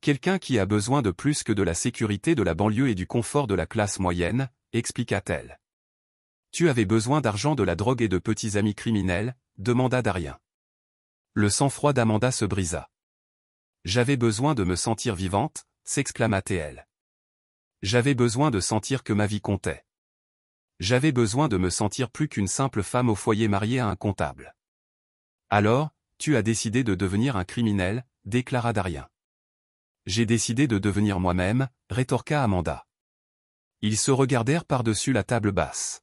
Quelqu'un qui a besoin de plus que de la sécurité de la banlieue et du confort de la classe moyenne, expliqua-t-elle. Tu avais besoin d'argent, de la drogue et de petits amis criminels, demanda Darien. Le sang-froid d'Amanda se brisa. J'avais besoin de me sentir vivante, s'exclama-t-elle. J'avais besoin de sentir que ma vie comptait. J'avais besoin de me sentir plus qu'une simple femme au foyer mariée à un comptable. Alors, tu as décidé de devenir un criminel, déclara Darien. J'ai décidé de devenir moi-même, rétorqua Amanda. Ils se regardèrent par-dessus la table basse.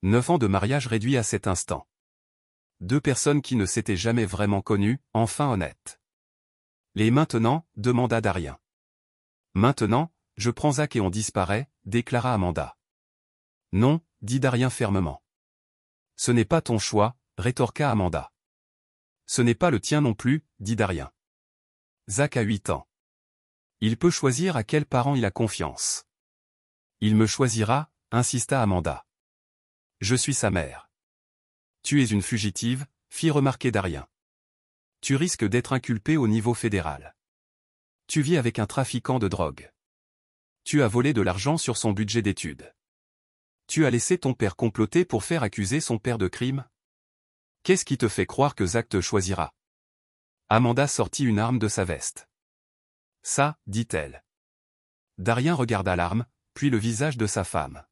9 ans de mariage réduits à cet instant. 2 personnes qui ne s'étaient jamais vraiment connues, enfin honnêtes. Et maintenant, demanda Darien. Maintenant, je prends Zach et on disparaît, déclara Amanda. Non, dit Darien fermement. Ce n'est pas ton choix, rétorqua Amanda. Ce n'est pas le tien non plus, dit Darien. Zach a 8 ans. Il peut choisir à quel parent il a confiance. Il me choisira, insista Amanda. Je suis sa mère. Tu es une fugitive, fit remarquer Darien. Tu risques d'être inculpé au niveau fédéral. Tu vis avec un trafiquant de drogue. Tu as volé de l'argent sur son budget d'études. Tu as laissé ton père comploter pour faire accuser son père de crime? Qu'est-ce qui te fait croire que Zach te choisira? Amanda sortit une arme de sa veste. Ça, dit-elle. Darien regarda l'arme, puis le visage de sa femme.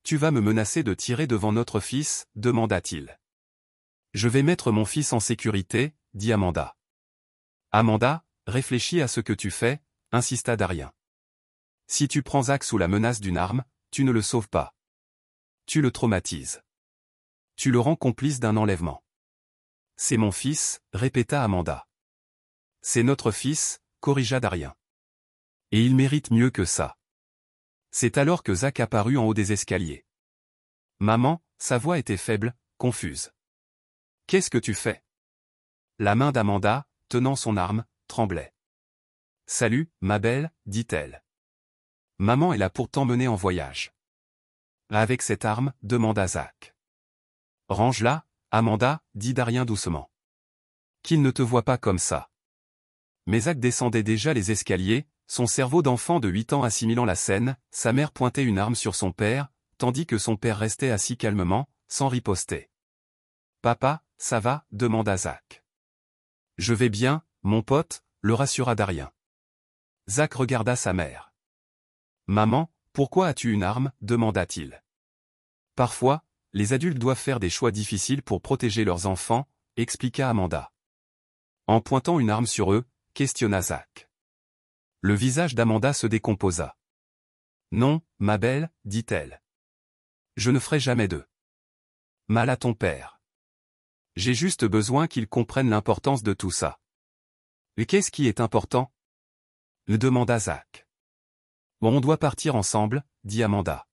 Tu vas me menacer de tirer devant notre fils, demanda-t-il. Je vais mettre mon fils en sécurité, dit Amanda. Amanda, réfléchis à ce que tu fais, insista Darien. Si tu prends Zach sous la menace d'une arme, tu ne le sauves pas. Tu le traumatises. Tu le rends complice d'un enlèvement. C'est mon fils, répéta Amanda. C'est notre fils, corrigea Darien. Et il mérite mieux que ça. C'est alors que Zach apparut en haut des escaliers. Maman, sa voix était faible, confuse. Qu'est-ce que tu fais? La main d'Amanda, tenant son arme, tremblait. Salut, ma belle, dit-elle. Maman est là pour t'emmener en voyage. Avec cette arme, demanda Zach. Range-la, Amanda, dit Darien doucement. Qu'il ne te voie pas comme ça. Mais Zach descendait déjà les escaliers, son cerveau d'enfant de 8 ans assimilant la scène, sa mère pointait une arme sur son père, tandis que son père restait assis calmement, sans riposter. Papa, ça va, demanda Zach. Je vais bien, mon pote, le rassura Darien. Zach regarda sa mère. Maman, pourquoi as-tu une arme, demanda-t-il. Parfois, les adultes doivent faire des choix difficiles pour protéger leurs enfants, expliqua Amanda. En pointant une arme sur eux, questionna Zach. Le visage d'Amanda se décomposa. Non, ma belle, dit-elle. Je ne ferai jamais de mal à ton père. J'ai juste besoin qu'il comprenne l'importance de tout ça. Et qu'est-ce qui est important? Le demanda Zach. Bon, on doit partir ensemble, dit Amanda.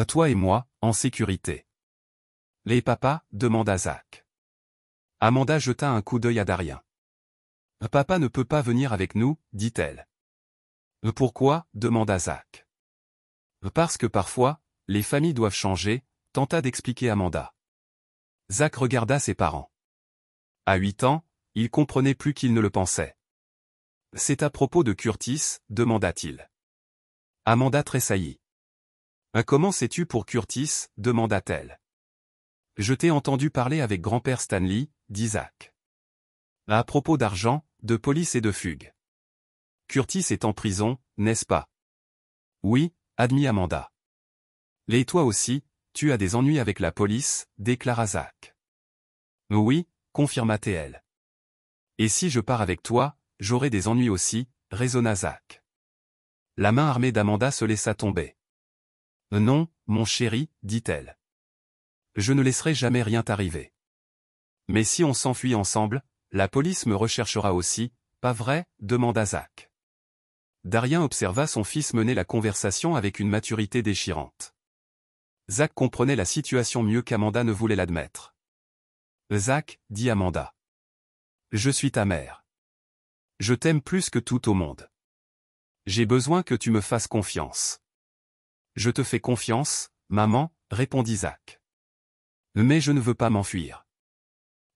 Toi et moi, en sécurité. Les papas, demanda Zach. Amanda jeta un coup d'œil à Darien. Papa ne peut pas venir avec nous, dit-elle. Pourquoi, demanda Zach. Parce que parfois, les familles doivent changer, tenta d'expliquer Amanda. Zach regarda ses parents. À 8 ans, il comprenait plus qu'il ne le pensait. C'est à propos de Curtis, demanda-t-il. Amanda tressaillit. Comment sais-tu pour Curtis, demanda-t-elle. Je t'ai entendu parler avec grand-père Stanley, dit Zach. À propos d'argent, de police et de fugue. Curtis est en prison, n'est-ce pas? Oui, admit Amanda. Et toi aussi, tu as des ennuis avec la police, déclara Zach. Oui, confirma-t-elle. Et si je pars avec toi, j'aurai des ennuis aussi, raisonna Zach. La main armée d'Amanda se laissa tomber. Non, mon chéri, dit-elle. Je ne laisserai jamais rien t'arriver. Mais si on s'enfuit ensemble, la police me recherchera aussi, pas vrai, demanda Zach. Darien observa son fils mener la conversation avec une maturité déchirante. Zach comprenait la situation mieux qu'Amanda ne voulait l'admettre. Zach, dit Amanda. Je suis ta mère. Je t'aime plus que tout au monde. J'ai besoin que tu me fasses confiance. Je te fais confiance, maman, répondit Zach. Mais je ne veux pas m'enfuir.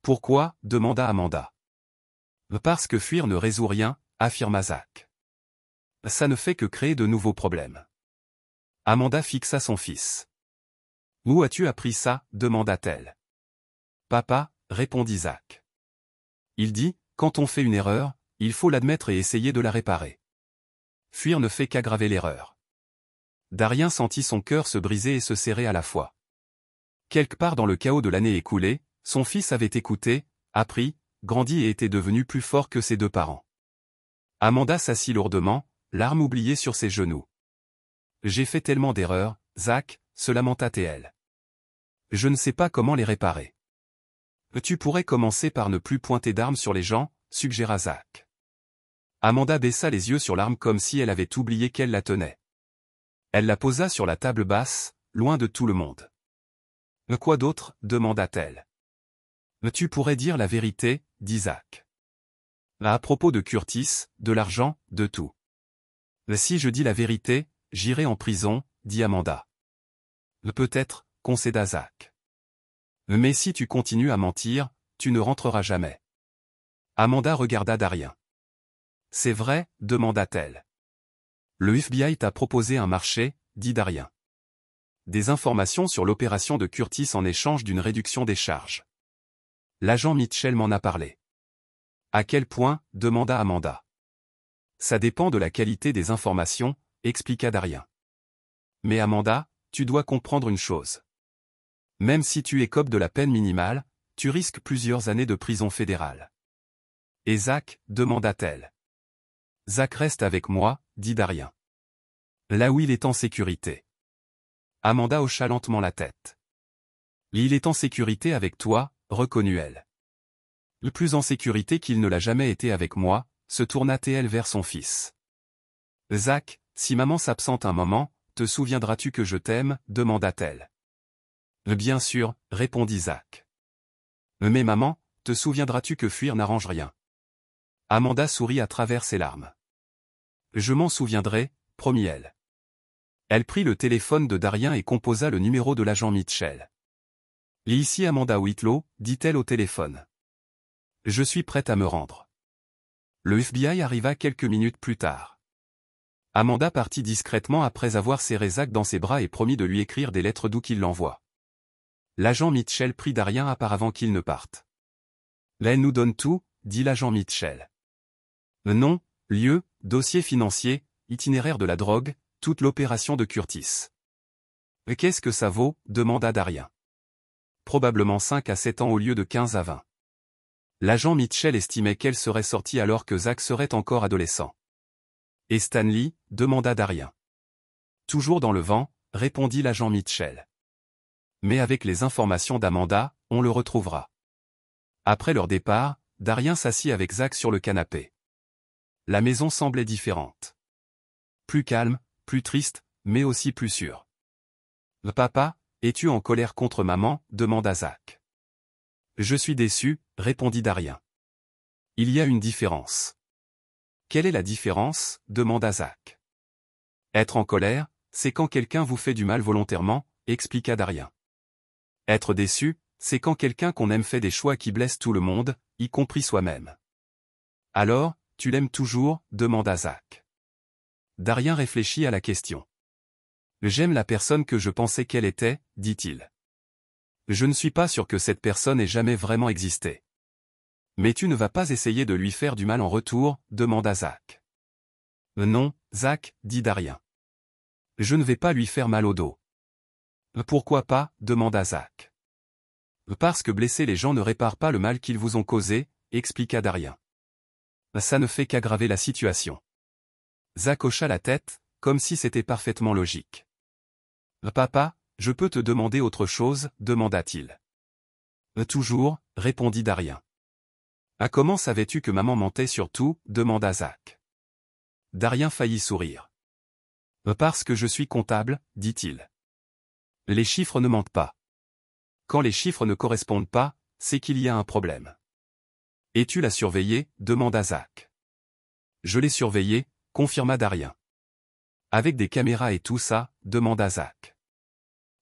Pourquoi, demanda Amanda. Parce que fuir ne résout rien, affirma Zach. Ça ne fait que créer de nouveaux problèmes. Amanda fixa son fils. Où as-tu appris ça, demanda-t-elle. Papa, répondit Zach. Il dit, quand on fait une erreur, il faut l'admettre et essayer de la réparer. Fuir ne fait qu'aggraver l'erreur. Darien sentit son cœur se briser et se serrer à la fois. Quelque part dans le chaos de l'année écoulée, son fils avait écouté, appris, grandi et était devenu plus fort que ses deux parents. Amanda s'assit lourdement, larmes oubliées sur ses genoux. J'ai fait tellement d'erreurs, Zach, se lamenta-t-elle. Je ne sais pas comment les réparer. Tu pourrais commencer par ne plus pointer d'armes sur les gens, suggéra Zach. Amanda baissa les yeux sur l'arme comme si elle avait oublié qu'elle la tenait. Elle la posa sur la table basse, loin de tout le monde. Quoi d'autre, demanda-t-elle. Tu pourrais dire la vérité, dit Zach. À propos de Curtis, de l'argent, de tout. Si je dis la vérité, j'irai en prison, dit Amanda. Peut-être, concéda Zach. Mais si tu continues à mentir, tu ne rentreras jamais. Amanda regarda Darien. C'est vrai, demanda-t-elle. Le FBI t'a proposé un marché, dit Darien. Des informations sur l'opération de Curtis en échange d'une réduction des charges. L'agent Mitchell m'en a parlé. À quel point, demanda Amanda. Ça dépend de la qualité des informations, expliqua Darien. Mais Amanda, tu dois comprendre une chose. Même si tu écopes de la peine minimale, tu risques plusieurs années de prison fédérale. Et Zach, demanda-t-elle. Zach reste avec moi, dit Darien. Là où il est en sécurité. Amanda hocha lentement la tête. Il est en sécurité avec toi, reconnut-elle. Plus en sécurité qu'il ne l'a jamais été avec moi, se tourna-t-elle vers son fils. Zach, si maman s'absente un moment, te souviendras-tu que je t'aime, demanda-t-elle. Bien sûr, répondit Zach. Mais maman, te souviendras-tu que fuir n'arrange rien. Amanda sourit à travers ses larmes. Je m'en souviendrai, promit-elle. Elle prit le téléphone de Darien et composa le numéro de l'agent Mitchell. Et ici Amanda Whitlow, dit-elle au téléphone. Je suis prête à me rendre. Le FBI arriva quelques minutes plus tard. Amanda partit discrètement après avoir serré Zach dans ses bras et promit de lui écrire des lettres d'où qu'il l'envoie. L'agent Mitchell prit Darien à part avant qu'il ne parte. Là, elle nous donne tout, dit l'agent Mitchell. Nom, lieu, dossier financier, itinéraire de la drogue, toute l'opération de Curtis. Qu'est-ce que ça vaut, demanda Darien. Probablement 5 à 7 ans au lieu de 15 à 20. L'agent Mitchell estimait qu'elle serait sortie alors que Zach serait encore adolescent. Et Stanley, demanda Darien. Toujours dans le vent, répondit l'agent Mitchell. Mais avec les informations d'Amanda, on le retrouvera. Après leur départ, Darien s'assit avec Zach sur le canapé. La maison semblait différente. Plus calme, plus triste, mais aussi plus sûre. Papa, es-tu en colère contre maman, demanda Zach. Je suis déçu, répondit Darien. Il y a une différence. Quelle est la différence, demanda Zach. Être en colère, c'est quand quelqu'un vous fait du mal volontairement, expliqua Darien. Être déçu, c'est quand quelqu'un qu'on aime fait des choix qui blessent tout le monde, y compris soi-même. Alors, tu l'aimes toujours, demanda Zach. Darien réfléchit à la question. J'aime la personne que je pensais qu'elle était, dit-il. Je ne suis pas sûr que cette personne ait jamais vraiment existé. Mais tu ne vas pas essayer de lui faire du mal en retour, demanda Zach. Non, Zach, dit Darien. Je ne vais pas lui faire mal au dos. Pourquoi pas, demanda Zach. Parce que blesser les gens ne répare pas le mal qu'ils vous ont causé, expliqua Darien. Ça ne fait qu'aggraver la situation. Zach hocha la tête, comme si c'était parfaitement logique. Papa, je peux te demander autre chose, demanda-t-il. Toujours, répondit Darien. Comment savais-tu que maman mentait sur tout, demanda Zach. Darien faillit sourire. Parce que je suis comptable, dit-il. Les chiffres ne mentent pas. Quand les chiffres ne correspondent pas, c'est qu'il y a un problème. Et tu l'as surveillé, demanda Zach. Je l'ai surveillé, confirma Darien. Avec des caméras et tout ça, demanda Zach.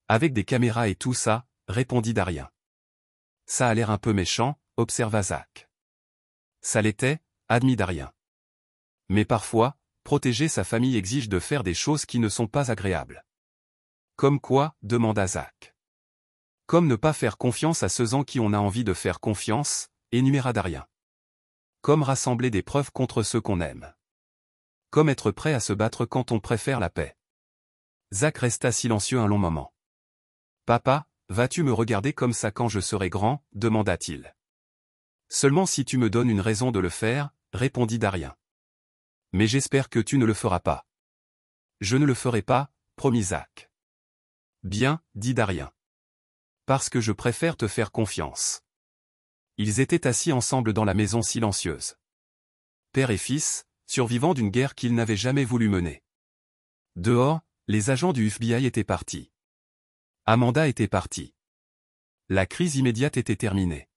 Avec des caméras et tout ça, répondit Darien. Ça a l'air un peu méchant, observa Zach. Ça l'était, admit Darien. Mais parfois, protéger sa famille exige de faire des choses qui ne sont pas agréables. Comme quoi, demanda Zach. Comme ne pas faire confiance à ceux en qui on a envie de faire confiance, énuméra Darien. Comme rassembler des preuves contre ceux qu'on aime. Comme être prêt à se battre quand on préfère la paix. Zach resta silencieux un long moment. Papa, vas-tu me regarder comme ça quand je serai grand, demanda-t-il. Seulement si tu me donnes une raison de le faire, répondit Darien. Mais j'espère que tu ne le feras pas. Je ne le ferai pas, promit Zach. Bien, dit Darien. Parce que je préfère te faire confiance. Ils étaient assis ensemble dans la maison silencieuse. Père et fils, survivants d'une guerre qu'ils n'avaient jamais voulu mener. Dehors, les agents du FBI étaient partis. Amanda était partie. La crise immédiate était terminée.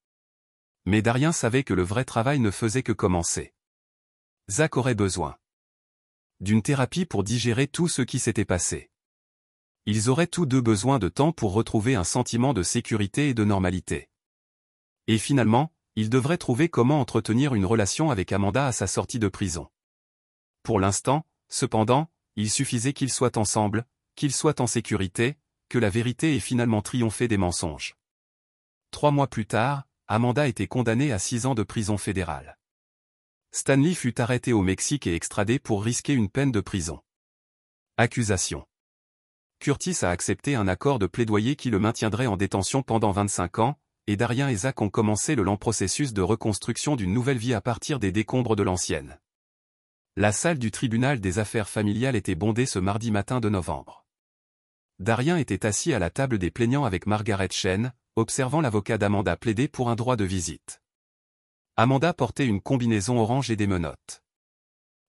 Mais Darien savait que le vrai travail ne faisait que commencer. Zach aurait besoin d'une thérapie pour digérer tout ce qui s'était passé. Ils auraient tous deux besoin de temps pour retrouver un sentiment de sécurité et de normalité. Et finalement, ils devraient trouver comment entretenir une relation avec Amanda à sa sortie de prison. Pour l'instant, cependant, il suffisait qu'ils soient ensemble, qu'ils soient en sécurité, que la vérité ait finalement triomphé des mensonges. 3 mois plus tard, Amanda était condamnée à 6 ans de prison fédérale. Stanley fut arrêté au Mexique et extradé pour risquer une peine de prison. Accusation. Curtis a accepté un accord de plaidoyer qui le maintiendrait en détention pendant 25 ans, et Darien et Zach ont commencé le lent processus de reconstruction d'une nouvelle vie à partir des décombres de l'ancienne. La salle du tribunal des affaires familiales était bondée ce mardi matin de novembre. Darien était assis à la table des plaignants avec Margaret Chen, observant l'avocat d'Amanda plaider pour un droit de visite. Amanda portait une combinaison orange et des menottes.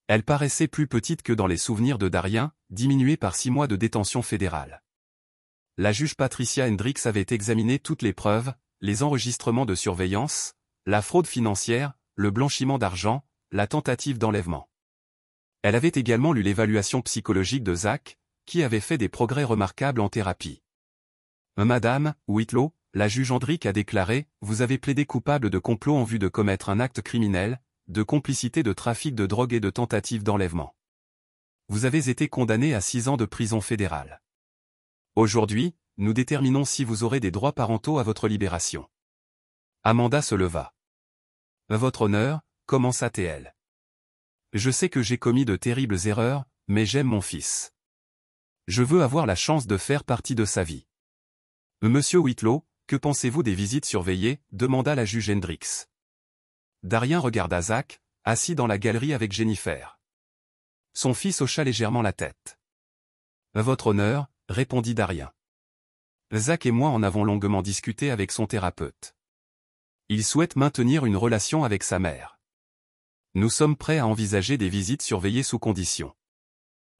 Elle paraissait plus petite que dans les souvenirs de Darien, diminuée par 6 mois de détention fédérale. La juge Patricia Hendricks avait examiné toutes les preuves, les enregistrements de surveillance, la fraude financière, le blanchiment d'argent, la tentative d'enlèvement. Elle avait également lu l'évaluation psychologique de Zach, qui avait fait des progrès remarquables en thérapie. Madame Whitlow, la juge Hendricks a déclaré, vous avez plaidé coupable de complot en vue de commettre un acte criminel, de complicité de trafic de drogue et de tentative d'enlèvement. Vous avez été condamné à 6 ans de prison fédérale. Aujourd'hui, nous déterminons si vous aurez des droits parentaux à votre libération. Amanda se leva. Votre honneur, commença-t-elle. Je sais que j'ai commis de terribles erreurs, mais j'aime mon fils. Je veux avoir la chance de faire partie de sa vie. Monsieur Whitlow, que pensez-vous des visites surveillées, demanda la juge Hendricks. Darien regarda Zach, assis dans la galerie avec Jennifer. Son fils hocha légèrement la tête. Votre honneur, répondit Darien. Zach et moi en avons longuement discuté avec son thérapeute. Il souhaite maintenir une relation avec sa mère. Nous sommes prêts à envisager des visites surveillées sous conditions.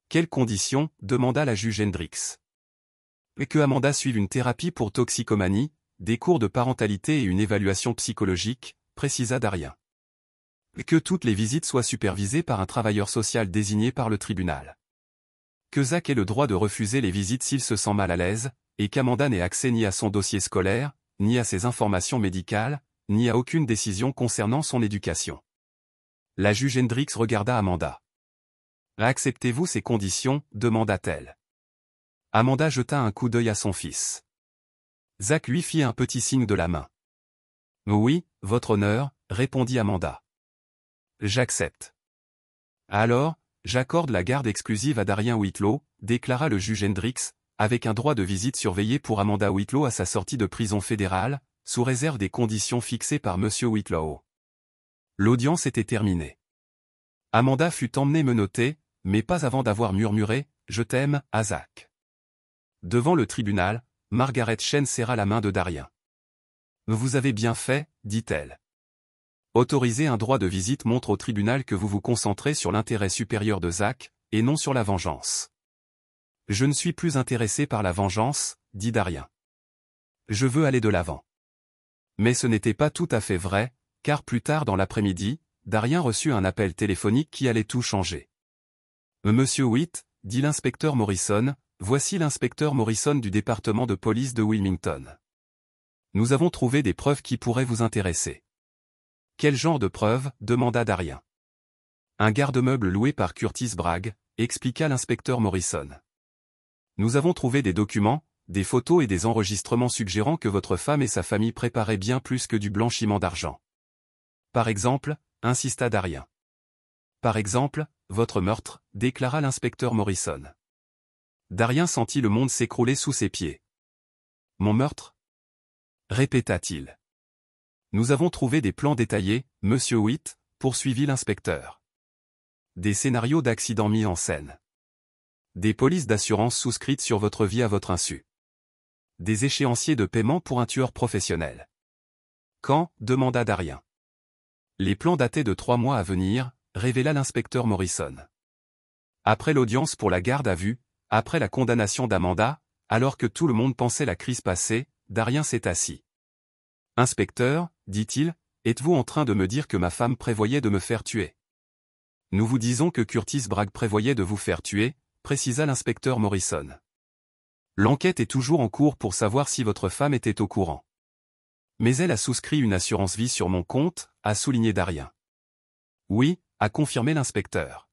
Quelles conditions, demanda la juge Hendricks. Et que Amanda suive une thérapie pour toxicomanie, des cours de parentalité et une évaluation psychologique, précisa Darien. Que toutes les visites soient supervisées par un travailleur social désigné par le tribunal. que Zach ait le droit de refuser les visites s'il se sent mal à l'aise, et qu'Amanda n'ait accès ni à son dossier scolaire, ni à ses informations médicales, ni à aucune décision concernant son éducation. La juge Hendricks regarda Amanda. « Acceptez-vous ces conditions ?» demanda-t-elle. Amanda jeta un coup d'œil à son fils. Zach lui fit un petit signe de la main. « Oui, votre honneur » répondit Amanda. « J'accepte. »« Alors, j'accorde la garde exclusive à Darien Whitlow » déclara le juge Hendricks, avec un droit de visite surveillé pour Amanda Whitlow à sa sortie de prison fédérale, sous réserve des conditions fixées par M. Whitlow. L'audience était terminée. Amanda fut emmenée menottée, mais pas avant d'avoir murmuré « Je t'aime » à Zach. Devant le tribunal, Margaret Chen serra la main de Darien. « Vous avez bien fait » dit-elle. Autoriser un droit de visite montre au tribunal que vous vous concentrez sur l'intérêt supérieur de Zach, et non sur la vengeance. « Je ne suis plus intéressé par la vengeance » dit Darien. « Je veux aller de l'avant. » Mais ce n'était pas tout à fait vrai, car plus tard dans l'après-midi, Darien reçut un appel téléphonique qui allait tout changer. « Monsieur Witt » dit l'inspecteur Morrison, « voici l'inspecteur Morrison du département de police de Wilmington. Nous avons trouvé des preuves qui pourraient vous intéresser. » « Quel genre de preuves » demanda Darien. « Un garde-meuble loué par Curtis Bragg » expliqua l'inspecteur Morrison. « Nous avons trouvé des documents, des photos et des enregistrements suggérant que votre femme et sa famille préparaient bien plus que du blanchiment d'argent. Par exemple, insista Darien. Par exemple, votre meurtre, déclara l'inspecteur Morrison. Darien sentit le monde s'écrouler sous ses pieds. Mon meurtre ? Répéta-t-il. Nous avons trouvé des plans détaillés, monsieur Witt, poursuivit l'inspecteur. Des scénarios d'accidents mis en scène. Des polices d'assurance souscrites sur votre vie à votre insu. Des échéanciers de paiement pour un tueur professionnel. Quand ? Demanda Darien. Les plans dataient de 3 mois à venir, révéla l'inspecteur Morrison. Après l'audience pour la garde à vue, après la condamnation d'Amanda, alors que tout le monde pensait la crise passée, Darien s'est assis. Inspecteur, dit-il, êtes-vous en train de me dire que ma femme prévoyait de me faire tuer? Nous vous disons que Curtis Bragg prévoyait de vous faire tuer, précisa l'inspecteur Morrison. L'enquête est toujours en cours pour savoir si votre femme était au courant. Mais elle a souscrit une assurance vie sur mon compte, a souligné Darien. Oui, a confirmé l'inspecteur.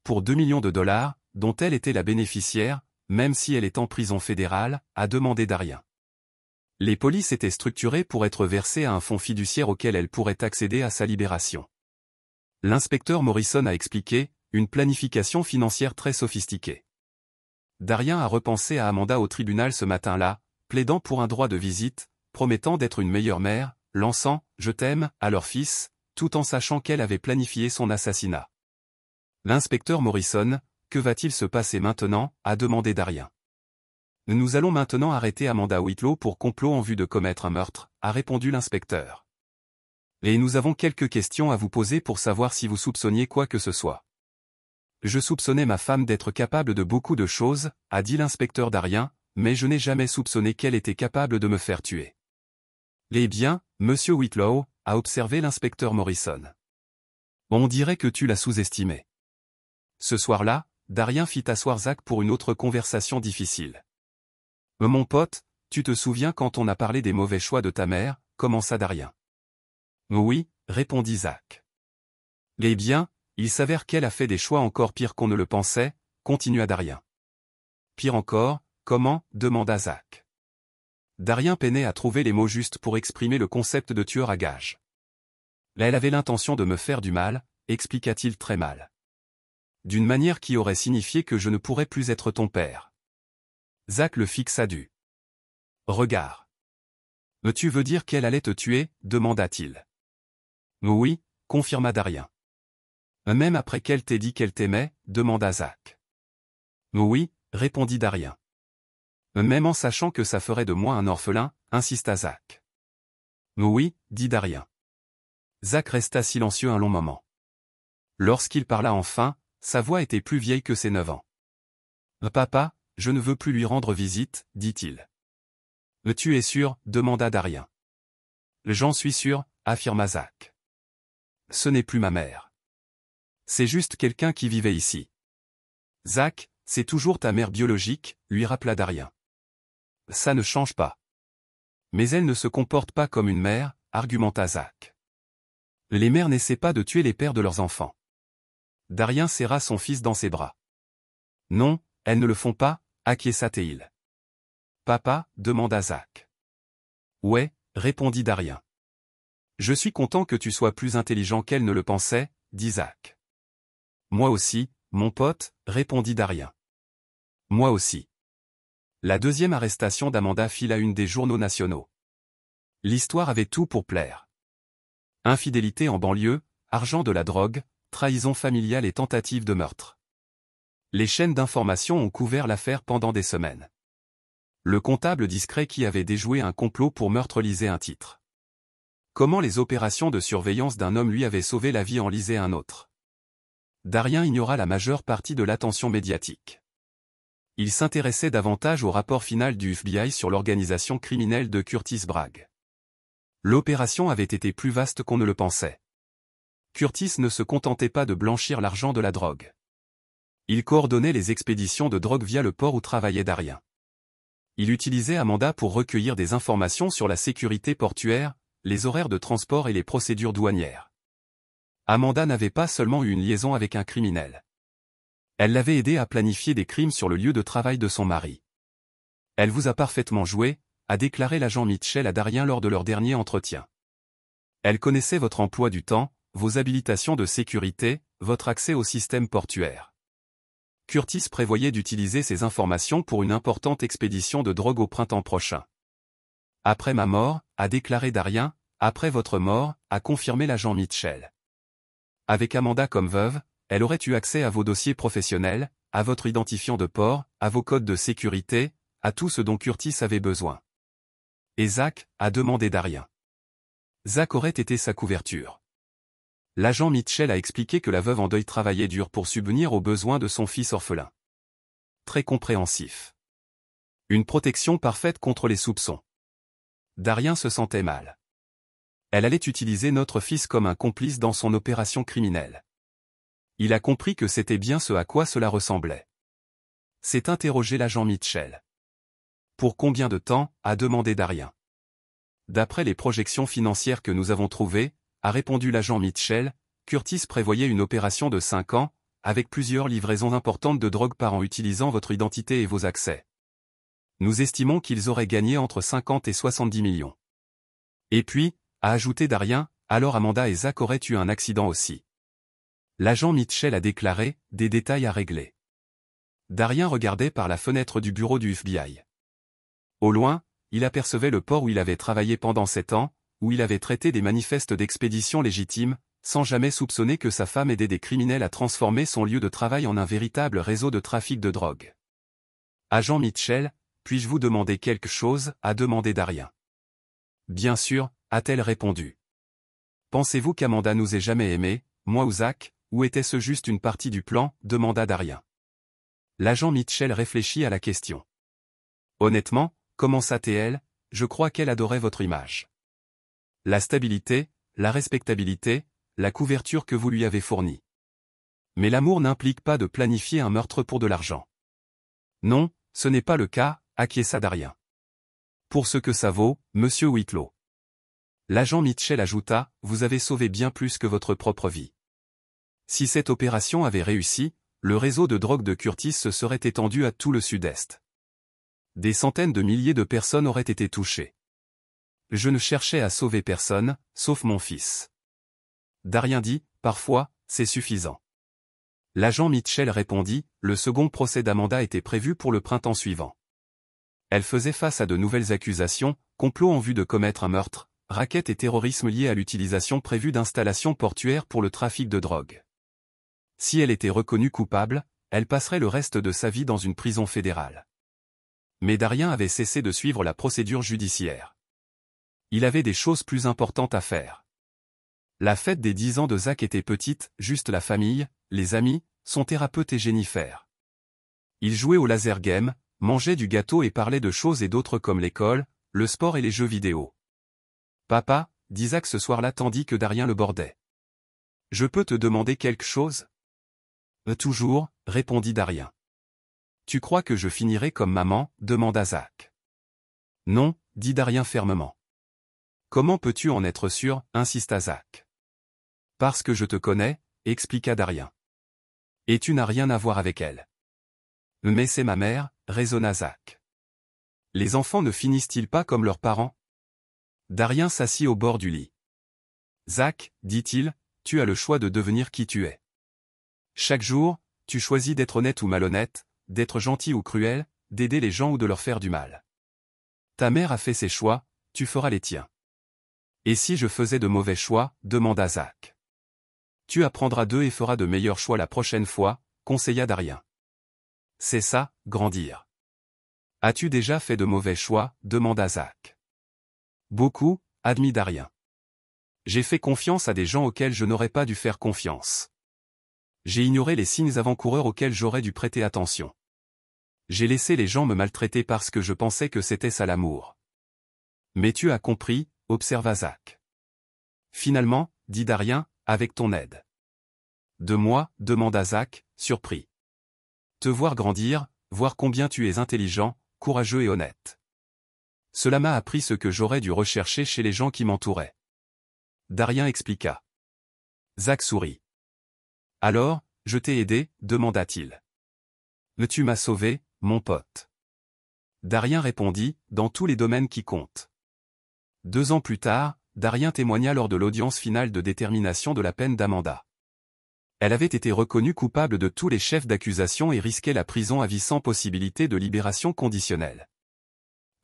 Pour 2 millions de dollars, dont elle était la bénéficiaire, même si elle est en prison fédérale, a demandé Darien. Les polices étaient structurées pour être versées à un fonds fiduciaire auquel elle pourrait accéder à sa libération. L'inspecteur Morrison a expliqué, une planification financière très sophistiquée. Darien a repensé à Amanda au tribunal ce matin-là, plaidant pour un droit de visite, promettant d'être une meilleure mère, lançant « Je t'aime » à leur fils, tout en sachant qu'elle avait planifié son assassinat. L'inspecteur Morrison, que va-t-il se passer maintenant, a demandé Darien. Nous allons maintenant arrêter Amanda Whitlow pour complot en vue de commettre un meurtre, a répondu l'inspecteur. Et nous avons quelques questions à vous poser pour savoir si vous soupçonniez quoi que ce soit. Je soupçonnais ma femme d'être capable de beaucoup de choses, a dit l'inspecteur Darien, mais je n'ai jamais soupçonné qu'elle était capable de me faire tuer. Eh bien, monsieur Whitlow, a observé l'inspecteur Morrison. On dirait que tu l'as sous-estimé. Ce soir-là, Darien fit asseoir Zach pour une autre conversation difficile. Mon pote, tu te souviens quand on a parlé des mauvais choix de ta mère, commença Darien. Oui, répondit Zach. Eh bien, il s'avère qu'elle a fait des choix encore pires qu'on ne le pensait, continua Darien. Pire encore, comment, demanda Zach. Darien peinait à trouver les mots justes pour exprimer le concept de tueur à gages. Là, elle avait l'intention de me faire du mal, expliqua-t-il très mal. D'une manière qui aurait signifié que je ne pourrais plus être ton père. Zach le fixa du regard. Tu veux dire qu'elle allait te tuer, demanda-t-il. Oui, confirma Darien. Même après qu'elle t'ait dit qu'elle t'aimait, demanda Zach. Oui, répondit Darien. Même en sachant que ça ferait de moi un orphelin, insista Zach. Oui, dit Darien. Zach resta silencieux un long moment. Lorsqu'il parla enfin, sa voix était plus vieille que ses 9 ans. Papa, je ne veux plus lui rendre visite, dit-il. Tu es sûr, demanda Darien. J'en suis sûr, affirma Zach. Ce n'est plus ma mère. C'est juste quelqu'un qui vivait ici. Zach, C'est toujours ta mère biologique, lui rappela Darien. Ça ne change pas. Mais elle ne se comporte pas comme une mère, argumenta Zach. Les mères n'essaient pas de tuer les pères de leurs enfants. Darien serra son fils dans ses bras. Non, elles ne le font pas, acquiesça Théil. Papa, demanda Zach. Ouais, répondit Darien. Je suis content que tu sois plus intelligent qu'elle ne le pensait, dit Zach. Moi aussi, mon pote, répondit Darien. Moi aussi. La deuxième arrestation d'Amanda fit la une des journaux nationaux. L'histoire avait tout pour plaire. Infidélité en banlieue, argent de la drogue, trahison familiale et tentative de meurtre. Les chaînes d'information ont couvert l'affaire pendant des semaines. Le comptable discret qui avait déjoué un complot pour meurtre lisait un titre. Comment les opérations de surveillance d'un homme lui avaient sauvé la vie en lisait un autre. Darien ignora la majeure partie de l'attention médiatique. Il s'intéressait davantage au rapport final du FBI sur l'organisation criminelle de Curtis Bragg. L'opération avait été plus vaste qu'on ne le pensait. Curtis ne se contentait pas de blanchir l'argent de la drogue. Il coordonnait les expéditions de drogue via le port où travaillait Darien. Il utilisait Amanda pour recueillir des informations sur la sécurité portuaire, les horaires de transport et les procédures douanières. Amanda n'avait pas seulement eu une liaison avec un criminel. Elle l'avait aidé à planifier des crimes sur le lieu de travail de son mari. Elle vous a parfaitement joué, a déclaré l'agent Mitchell à Darien lors de leur dernier entretien. Elle connaissait votre emploi du temps, vos habilitations de sécurité, votre accès au système portuaire. Curtis prévoyait d'utiliser ces informations pour une importante expédition de drogue au printemps prochain. Après ma mort, a déclaré Darien, après votre mort, a confirmé l'agent Mitchell. Avec Amanda comme veuve, elle aurait eu accès à vos dossiers professionnels, à votre identifiant de port, à vos codes de sécurité, à tout ce dont Curtis avait besoin. Et Zach, a demandé Darien. Zach aurait été sa couverture. L'agent Mitchell a expliqué que la veuve en deuil travaillait dur pour subvenir aux besoins de son fils orphelin. Très compréhensif. Une protection parfaite contre les soupçons. Darien se sentait mal. Elle allait utiliser notre fils comme un complice dans son opération criminelle. Il a compris que c'était bien ce à quoi cela ressemblait. S'est interrogé l'agent Mitchell. Pour combien de temps, a demandé Darien. D'après les projections financières que nous avons trouvées, a répondu l'agent Mitchell, Curtis prévoyait une opération de 5 ans, avec plusieurs livraisons importantes de drogue par an utilisant votre identité et vos accès. Nous estimons qu'ils auraient gagné entre 50 et 70 millions. Et puis, a ajouté Darien, alors Amanda et Zach auraient eu un accident aussi. L'agent Mitchell a déclaré, des détails à régler. Darien regardait par la fenêtre du bureau du FBI. Au loin, il apercevait le port où il avait travaillé pendant 7 ans, où il avait traité des manifestes d'expédition légitimes, sans jamais soupçonner que sa femme aidait des criminels à transformer son lieu de travail en un véritable réseau de trafic de drogue. Agent Mitchell, puis-je vous demander quelque chose, a demandé Darien. Bien sûr, a-t-elle répondu. Pensez-vous qu'Amanda nous ait jamais aimés, moi ou Zach, ou était-ce juste une partie du plan, demanda Darien. L'agent Mitchell réfléchit à la question. Honnêtement, commença-t-elle, je crois qu'elle adorait votre image. La stabilité, la respectabilité, la couverture que vous lui avez fournie. Mais l'amour n'implique pas de planifier un meurtre pour de l'argent. Non, ce n'est pas le cas, acquiesça Darien. Pour ce que ça vaut, monsieur Whitlow. L'agent Mitchell ajouta, vous avez sauvé bien plus que votre propre vie. Si cette opération avait réussi, le réseau de drogue de Curtis se serait étendu à tout le sud-est. Des centaines de milliers de personnes auraient été touchées. Je ne cherchais à sauver personne, sauf mon fils. Darien dit, parfois, c'est suffisant. L'agent Mitchell répondit, le second procès d'Amanda était prévu pour le printemps suivant. Elle faisait face à de nouvelles accusations, complot en vue de commettre un meurtre, racket et terrorisme liés à l'utilisation prévue d'installations portuaires pour le trafic de drogue. Si elle était reconnue coupable, elle passerait le reste de sa vie dans une prison fédérale. Mais Darien avait cessé de suivre la procédure judiciaire. Il avait des choses plus importantes à faire. La fête des 10 ans de Zach était petite, juste la famille, les amis, son thérapeute et Jennifer. Il jouait au laser game, mangeait du gâteau et parlait de choses et d'autres comme l'école, le sport et les jeux vidéo. Papa, dit Zach ce soir-là tandis que Darien le bordait. Je peux te demander quelque chose ? Toujours, répondit Darien. Tu crois que je finirai comme maman, demanda Zach. Non, dit Darien fermement. Comment peux-tu en être sûr, insista Zach. Parce que je te connais, expliqua Darien. Et tu n'as rien à voir avec elle. Mais c'est ma mère, raisonna Zach. Les enfants ne finissent-ils pas comme leurs parents? Darien s'assit au bord du lit. Zach, dit-il, tu as le choix de devenir qui tu es. Chaque jour, tu choisis d'être honnête ou malhonnête, d'être gentil ou cruel, d'aider les gens ou de leur faire du mal. Ta mère a fait ses choix, tu feras les tiens. Et si je faisais de mauvais choix, demanda Zach. Tu apprendras d'eux et feras de meilleurs choix la prochaine fois, conseilla Darien. C'est ça, grandir. As-tu déjà fait de mauvais choix, demanda Zach. Beaucoup, admit Darien. J'ai fait confiance à des gens auxquels je n'aurais pas dû faire confiance. J'ai ignoré les signes avant-coureurs auxquels j'aurais dû prêter attention. J'ai laissé les gens me maltraiter parce que je pensais que c'était ça l'amour. Mais tu as compris, observa Zach. Finalement, dit Darien, avec ton aide. De moi, demanda Zach, surpris. Te voir grandir, voir combien tu es intelligent, courageux et honnête. Cela m'a appris ce que j'aurais dû rechercher chez les gens qui m'entouraient. Darien expliqua. Zach sourit. Alors, je t'ai aidé, demanda-t-il. Mais tu m'as sauvé, mon pote. Darien répondit, dans tous les domaines qui comptent. 2 ans plus tard, Darien témoigna lors de l'audience finale de détermination de la peine d'Amanda. Elle avait été reconnue coupable de tous les chefs d'accusation et risquait la prison à vie sans possibilité de libération conditionnelle.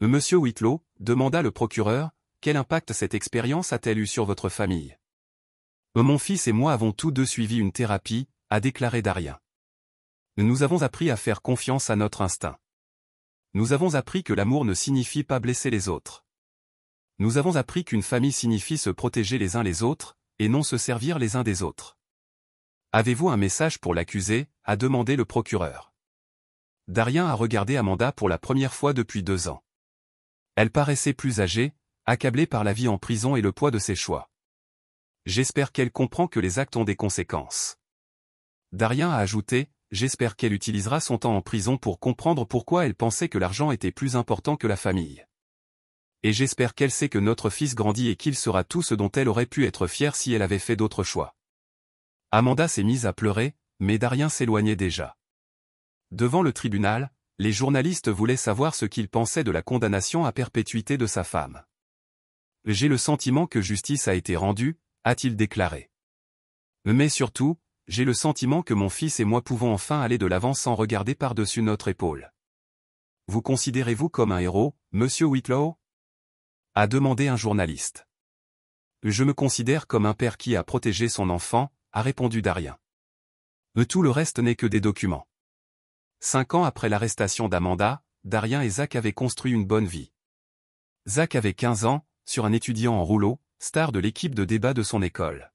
Monsieur Whitlow, demanda le procureur, quel impact cette expérience a-t-elle eu sur votre famille? Mon fils et moi avons tous deux suivi une thérapie, a déclaré Darien. Nous avons appris à faire confiance à notre instinct. Nous avons appris que l'amour ne signifie pas blesser les autres. Nous avons appris qu'une famille signifie se protéger les uns les autres, et non se servir les uns des autres. Avez-vous un message pour l'accusé, a demandé le procureur. Darien a regardé Amanda pour la première fois depuis 2 ans. Elle paraissait plus âgée, accablée par la vie en prison et le poids de ses choix. J'espère qu'elle comprend que les actes ont des conséquences. Darien a ajouté, j'espère qu'elle utilisera son temps en prison pour comprendre pourquoi elle pensait que l'argent était plus important que la famille. Et j'espère qu'elle sait que notre fils grandit et qu'il sera tout ce dont elle aurait pu être fière si elle avait fait d'autres choix. Amanda s'est mise à pleurer, mais Darien s'éloignait déjà. Devant le tribunal, les journalistes voulaient savoir ce qu'il pensait de la condamnation à perpétuité de sa femme. J'ai le sentiment que justice a été rendue, a-t-il déclaré. Mais surtout, j'ai le sentiment que mon fils et moi pouvons enfin aller de l'avant sans regarder par-dessus notre épaule. Vous considérez-vous comme un héros, monsieur Whitlow? A demandé un journaliste. Je me considère comme un père qui a protégé son enfant, a répondu Darien. Tout le reste n'est que des documents. 5 ans après l'arrestation d'Amanda, Darien et Zach avaient construit une bonne vie. Zach avait 15 ans, sur un étudiant en rouleau, star de l'équipe de débat de son école.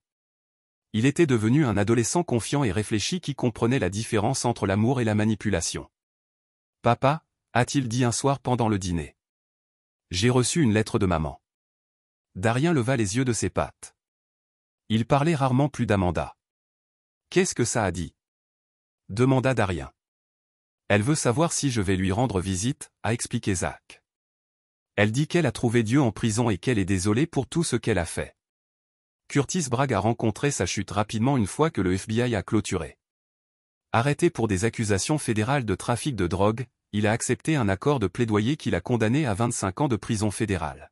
Il était devenu un adolescent confiant et réfléchi qui comprenait la différence entre l'amour et la manipulation. « Papa » a-t-il dit un soir pendant le dîner. « J'ai reçu une lettre de maman. » Darien leva les yeux de ses pattes. Il parlait rarement plus d'Amanda. « Qu'est-ce que ça a dit » demanda Darien. « Elle veut savoir si je vais lui rendre visite, » a expliqué Zach. Elle dit qu'elle a trouvé Dieu en prison et qu'elle est désolée pour tout ce qu'elle a fait. Curtis Bragg a rencontré sa chute rapidement une fois que le FBI a clôturé. Arrêté pour des accusations fédérales de trafic de drogue, il a accepté un accord de plaidoyer qui l'a condamné à 25 ans de prison fédérale.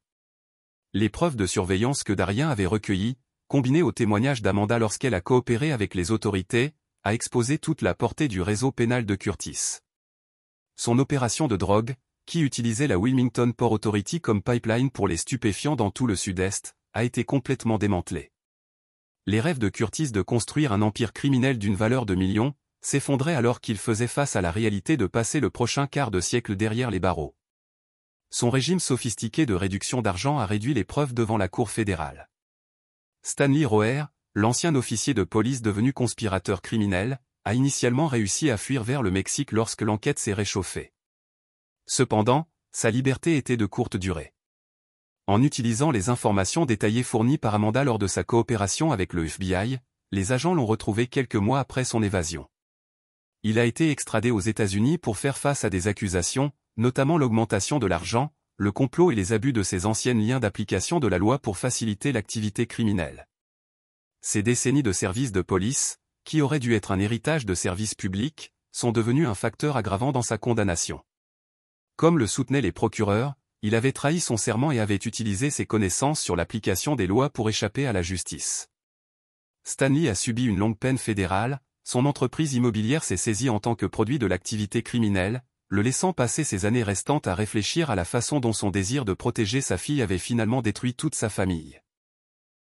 Les preuves de surveillance que Darien avait recueillies, combinées au témoignage d'Amanda lorsqu'elle a coopéré avec les autorités, a exposé toute la portée du réseau pénal de Curtis. Son opération de drogue, qui utilisait la Wilmington Port Authority comme pipeline pour les stupéfiants dans tout le sud-est, a été complètement démantelé. Les rêves de Curtis de construire un empire criminel d'une valeur de millions, s'effondraient alors qu'il faisait face à la réalité de passer le prochain quart de siècle derrière les barreaux. Son régime sophistiqué de réduction d'argent a réduit les preuves devant la Cour fédérale. Stanley Roer, l'ancien officier de police devenu conspirateur criminel, a initialement réussi à fuir vers le Mexique lorsque l'enquête s'est réchauffée. Cependant, sa liberté était de courte durée. En utilisant les informations détaillées fournies par Amanda lors de sa coopération avec le FBI, les agents l'ont retrouvé quelques mois après son évasion. Il a été extradé aux États-Unis pour faire face à des accusations, notamment l'augmentation de l'argent, le complot et les abus de ses anciennes liens d'application de la loi pour faciliter l'activité criminelle. Ces décennies de services de police, qui auraient dû être un héritage de services publics, sont devenues un facteur aggravant dans sa condamnation. Comme le soutenaient les procureurs, il avait trahi son serment et avait utilisé ses connaissances sur l'application des lois pour échapper à la justice. Stanley a subi une longue peine fédérale, son entreprise immobilière s'est saisie en tant que produit de l'activité criminelle, le laissant passer ses années restantes à réfléchir à la façon dont son désir de protéger sa fille avait finalement détruit toute sa famille.